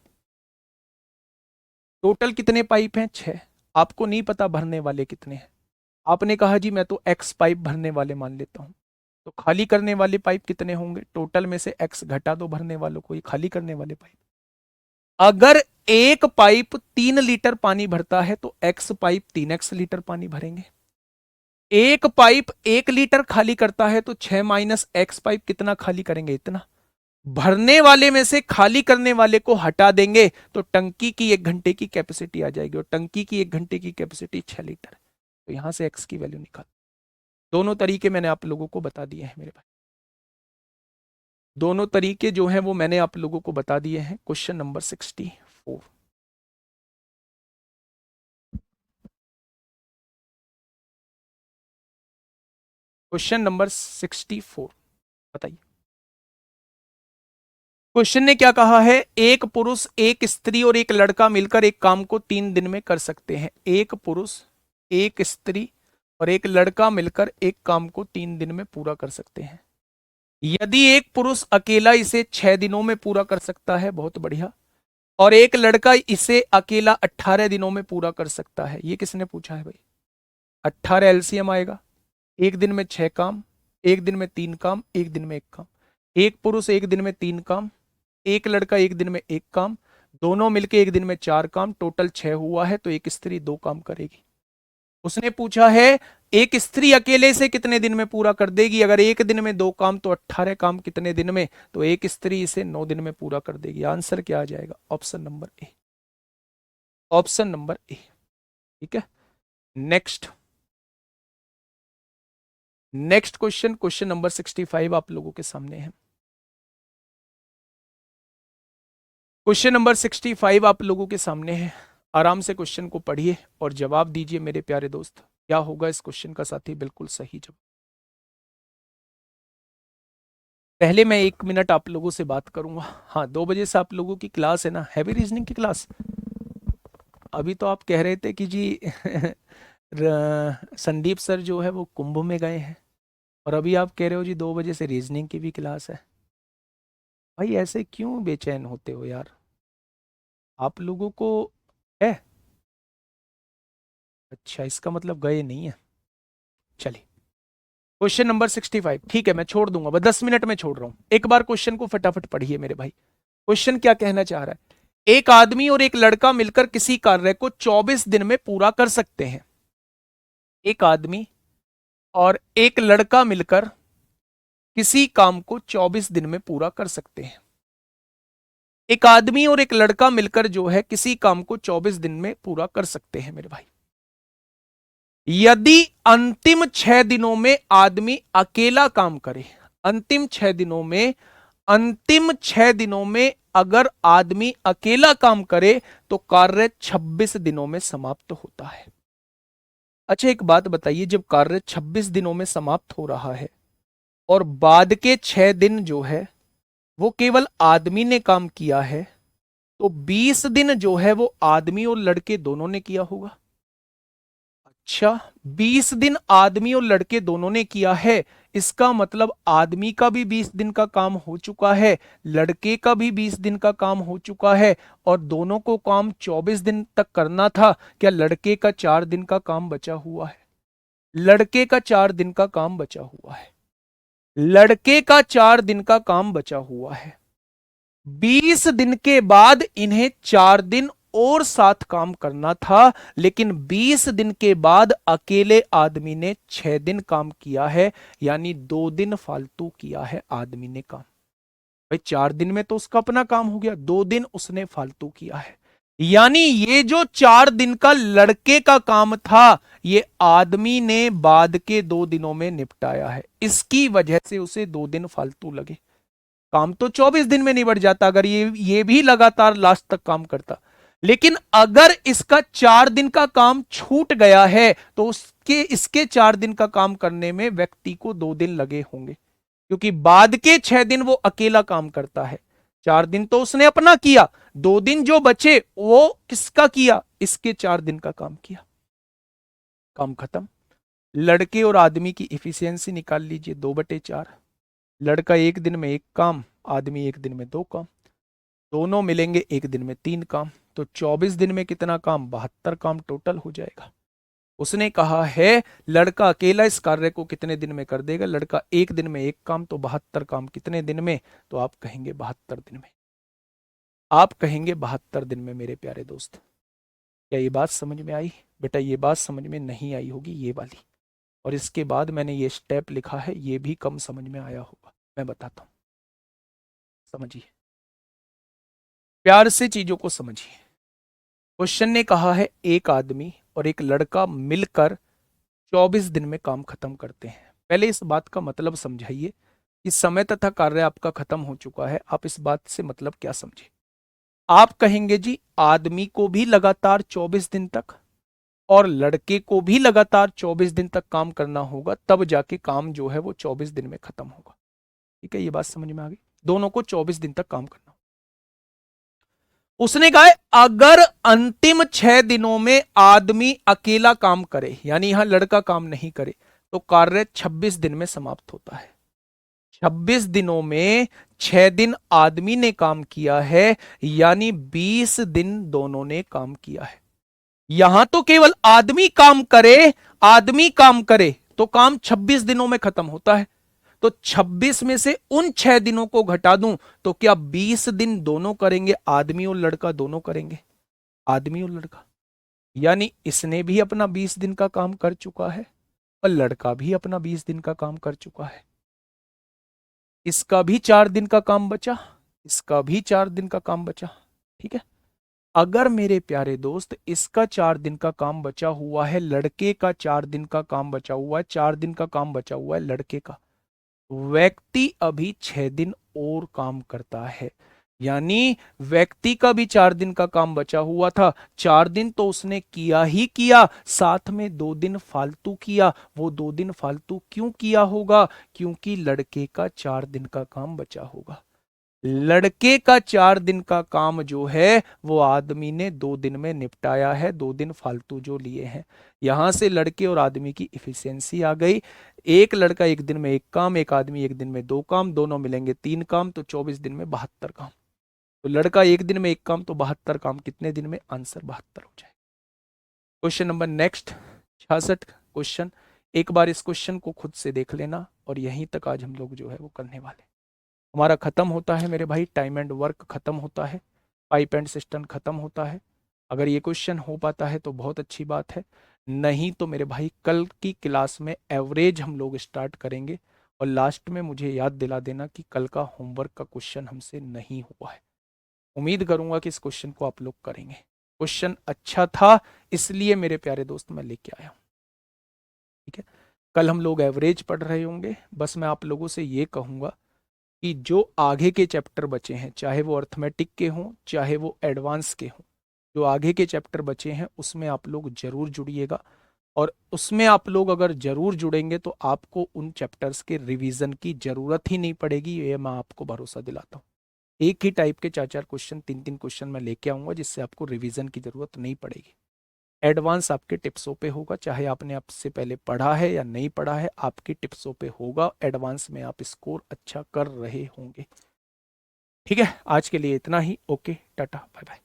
टोटल कितने पाइप हैं? 6। आपको नहीं पता भरने वाले कितने हैं। आपने कहा जी मैं तो x पाइप भरने वाले मान लेता हूं, तो खाली करने वाले पाइप कितने होंगे? टोटल में से x घटा दो भरने वालों को, ये खाली करने वाले पाइप। अगर एक पाइप 3 लीटर पानी भरता है तो x पाइप 3x लीटर पानी भरेंगे। एक पाइप 1 लीटर खाली करता है तो 6 माइनस एक्स पाइप कितना खाली करेंगे? इतना। भरने वाले में से खाली करने वाले को हटा देंगे तो टंकी की 1 घंटे की कैपेसिटी आ जाएगी, और टंकी की 1 घंटे की कैपेसिटी 6 लीटर है। तो यहां से एक्स की वैल्यू निकाल। दोनों तरीके मैंने आप लोगों को बता दिए हैं मेरे भाई। दोनों तरीके जो हैं वो मैंने आप लोगों को बता दिए हैं। Question number 64। क्वेश्चन नंबर 64 बताइए। क्वेश्चन ने क्या कहा है? एक पुरुष, एक स्त्री और एक लड़का मिलकर एक काम को 3 दिन में कर सकते हैं। एक पुरुष, एक स्त्री और एक लड़का मिलकर एक काम को 3 दिन में पूरा कर सकते हैं। यदि एक पुरुष अकेला इसे 6 दिनों में पूरा कर सकता है, बहुत बढ़िया, और एक लड़का इसे अकेला 18 दिनों में पूरा कर सकता है। ये किसने पूछा है भाई? 18 एलसीएम आएगा। एक दिन में 6 काम, एक दिन में 3 काम, एक दिन में 1 काम। एक पुरुष एक दिन में 3 काम, एक लड़का एक दिन में 1 काम, दोनों मिलके एक दिन में 4 काम, टोटल 6 हुआ है। तो एक स्त्री 2 काम करेगी। उसने पूछा है एक स्त्री अकेले से कितने दिन में पूरा कर देगी? अगर एक दिन में 2 काम तो 18 काम कितने दिन में? तो एक स्त्री इसे 9 दिन में पूरा कर देगी। आंसर क्या आ जाएगा? Option number A. Option number A. ठीक है, next next question, question number 65 आप लोगों के सामने है। क्वेश्चन नंबर 65 आप लोगों के सामने है। आराम से क्वेश्चन को पढ़िए और जवाब दीजिए मेरे प्यारे दोस्त। क्या होगा इस क्वेश्चन का साथी? बिल्कुल सही जवाब। पहले मैं 1 मिनट आप लोगों से बात करूंगा। हाँ, 2 बजे से आप लोगों की क्लास है ना, हैवी रीजनिंग की क्लास। अभी तो आप कह रहे थे कि जी संदीप सर जो है वो कुंभ में गए हैं, और अभी आप कह रहे हो जी 2 बजे से रीजनिंग की भी क्लास है। भाई ऐसे क्यों बेचैन होते हो यार, आप लोगों को है? अच्छा, इसका मतलब गए नहीं है। चलिए, क्वेश्चन नंबर 65। ठीक है, मैं छोड़ दूंगा, बस 10 मिनट में छोड़ रहा हूं। एक बार क्वेश्चन को फटाफट पढ़िए मेरे भाई। क्वेश्चन क्या कहना चाह रहा है? एक आदमी और एक लड़का मिलकर किसी कार्य को 24 दिन में पूरा कर सकते हैं। एक आदमी और एक लड़का मिलकर किसी काम को 24 दिन में पूरा कर सकते हैं। एक आदमी और एक लड़का मिलकर जो है किसी काम को 24 दिन में पूरा कर सकते हैं मेरे भाई। यदि अंतिम 6 दिनों में आदमी अकेला काम करे, अंतिम 6 दिनों में, अंतिम 6 दिनों में अगर आदमी अकेला काम करे तो कार्य 26 दिनों में समाप्त होता है। अच्छा, एक बात बताइए, जब कार्य 26 दिनों में समाप्त हो रहा है और बाद के 6 दिन जो है वो केवल आदमी ने काम किया है, तो 20 दिन जो है वो आदमी और लड़के दोनों ने किया होगा। अच्छा, 20 दिन आदमी और लड़के दोनों ने किया है, इसका मतलब आदमी का भी 20 दिन का काम हो चुका है, लड़के का भी 20 दिन का काम हो चुका है, और दोनों को काम 24 दिन तक करना था। क्या लड़के का 4 दिन का काम बचा हुआ है? लड़के का 4 दिन का काम बचा हुआ है। लड़के का 4 दिन का काम बचा हुआ है। 20 दिन के बाद इन्हें 4 दिन और साथ काम करना था, लेकिन 20 दिन के बाद अकेले आदमी ने 6 दिन काम किया है, यानी 2 दिन फालतू किया है आदमी ने काम। भाई 4 दिन में तो उसका अपना काम हो गया, 2 दिन उसने फालतू किया है। यानी ये जो 4 दिन का लड़के का काम था, ये आदमी ने बाद के 2 दिनों में निपटाया है। इसकी वजह से उसे 2 दिन फालतू लगे। काम तो 24 दिन में निबट जाता अगर ये भी लगातार लास्ट तक काम करता। लेकिन अगर इसका 4 दिन का काम छूट गया है तो उसके इसके 4 दिन का काम करने में व्यक्ति को 2 दिन लगे होंगे, क्योंकि बाद के 6 दिन वो अकेला काम करता है। 4 दिन तो उसने अपना किया, 2 दिन जो बचे वो किसका किया? इसके 4 दिन का काम किया। काम खत्म। लड़के और आदमी की इफिशियंसी निकाल लीजिए, 2/4। लड़का 1 दिन में 1 काम, आदमी 1 दिन में 2 काम, दोनों मिलेंगे 1 दिन में 3 काम। तो 24 दिन में कितना काम? 72 काम टोटल हो जाएगा। उसने कहा है लड़का अकेला इस कार्य को कितने दिन में कर देगा? लड़का 1 दिन में 1 काम, तो 72 काम कितने दिन में? तो आप कहेंगे 72 दिन में। आप कहेंगे 72 दिन में मेरे प्यारे दोस्त। क्या ये बात समझ में आई? बेटा ये बात समझ में नहीं आई होगी ये वाली, और इसके बाद मैंने ये स्टेप लिखा है, ये भी कम समझ में आया होगा। मैं बताता हूं, समझिए, प्यार से चीजों को समझिए। क्वेश्चन ने कहा है एक आदमी और एक लड़का मिलकर 24 दिन में काम खत्म करते हैं। पहले इस बात का मतलब समझाइए कि समय तथा कार्य आपका खत्म हो चुका है। आप इस बात से मतलब क्या समझे? आप कहेंगे जी आदमी को भी लगातार 24 दिन तक और लड़के को भी लगातार 24 दिन तक काम करना होगा, तब जाके काम जो है वो 24 दिन में खत्म होगा। ठीक है, ये बात समझ में आ गई? दोनों को 24 दिन तक काम करना। उसने कहा है अगर अंतिम 6 दिनों में आदमी अकेला काम करे, यानी यहां लड़का काम नहीं करे, तो कार्य 26 दिन में समाप्त होता है। 26 दिनों में 6 दिन आदमी ने काम किया है, यानी 20 दिन दोनों ने काम किया है। यहां तो केवल आदमी काम करे, आदमी काम करे तो काम 26 दिनों में खत्म होता है। तो 26 में से उन 6 दिनों को घटा दूं तो क्या 20 दिन दोनों करेंगे? आदमी और लड़का दोनों करेंगे, आदमी और लड़का। यानी इसने भी अपना 20 दिन का काम कर चुका है और लड़का भी अपना 20 दिन का काम कर चुका है। इसका भी 4 दिन का काम बचा, इसका भी 4 दिन का काम बचा। ठीक है, अगर मेरे प्यारे दोस्त इसका 4 दिन का काम बचा हुआ है, लड़के का 4 दिन का काम बचा हुआ है, 4 दिन का काम बचा हुआ है लड़के का, व्यक्ति अभी 6 दिन और काम करता है। यानी व्यक्ति का भी 4 दिन का काम बचा हुआ था, 4 दिन तो उसने किया ही किया, साथ में 2 दिन फालतू किया। वो 2 दिन फालतू क्यों किया होगा? क्योंकि लड़के का 4 दिन का काम बचा होगा। लड़के का 4 दिन का काम जो है वो आदमी ने 2 दिन में निपटाया है, 2 दिन फालतू जो लिए हैं। यहां से लड़के और आदमी की इफिशियंसी आ गई। एक लड़का एक दिन में एक काम, एक आदमी एक दिन में 2 काम, दोनों मिलेंगे 3 काम, तो 24 दिन में 72 काम। तो लड़का एक दिन में एक काम, तो 72 काम कितने दिन में? आंसर 72 हो जाए। Question number next 66 question. एक बार इस क्वेश्चन को खुद से देख लेना, और यहीं तक आज हम लोग जो है वो करने वाले। हमारा खत्म होता है मेरे भाई, टाइम एंड वर्क खत्म होता है, पाइप एंड सिस्टम खत्म होता है। अगर ये क्वेश्चन हो पाता है तो बहुत अच्छी बात है, नहीं तो मेरे भाई कल की क्लास में एवरेज हम लोग स्टार्ट करेंगे। और लास्ट में मुझे याद दिला देना कि कल का होमवर्क का क्वेश्चन हमसे नहीं हुआ है। उम्मीद करूंगा कि इस क्वेश्चन को आप लोग करेंगे। क्वेश्चन अच्छा था, इसलिए मेरे प्यारे दोस्त मैं लेके आया हूं। ठीक है, कल हम लोग एवरेज पढ़ रहे होंगे। बस मैं आप लोगों से ये कहूंगा कि जो आगे के चैप्टर बचे हैं, चाहे वो अर्थमेटिक के हों चाहे वो एडवांस के हों, जो आगे के चैप्टर बचे हैं उसमें आप लोग जरूर जुड़िएगा। और उसमें आप लोग अगर जरूर जुड़ेंगे तो आपको उन चैप्टर्स के रिवीजन की जरूरत ही नहीं पड़ेगी, ये मैं आपको भरोसा दिलाता हूँ। एक ही टाइप के 4-4 क्वेश्चन, 3-3 क्वेश्चन मैं लेके आऊंगा, जिससे आपको रिवीजन की जरूरत नहीं पड़ेगी। एडवांस आपके टिप्सों पे होगा, चाहे आपने आपसे पहले पढ़ा है या नहीं पढ़ा है, आपकी टिप्सों पे होगा। एडवांस में आप स्कोर अच्छा कर रहे होंगे। ठीक है, आज के लिए इतना ही। Okay, tata, bye bye.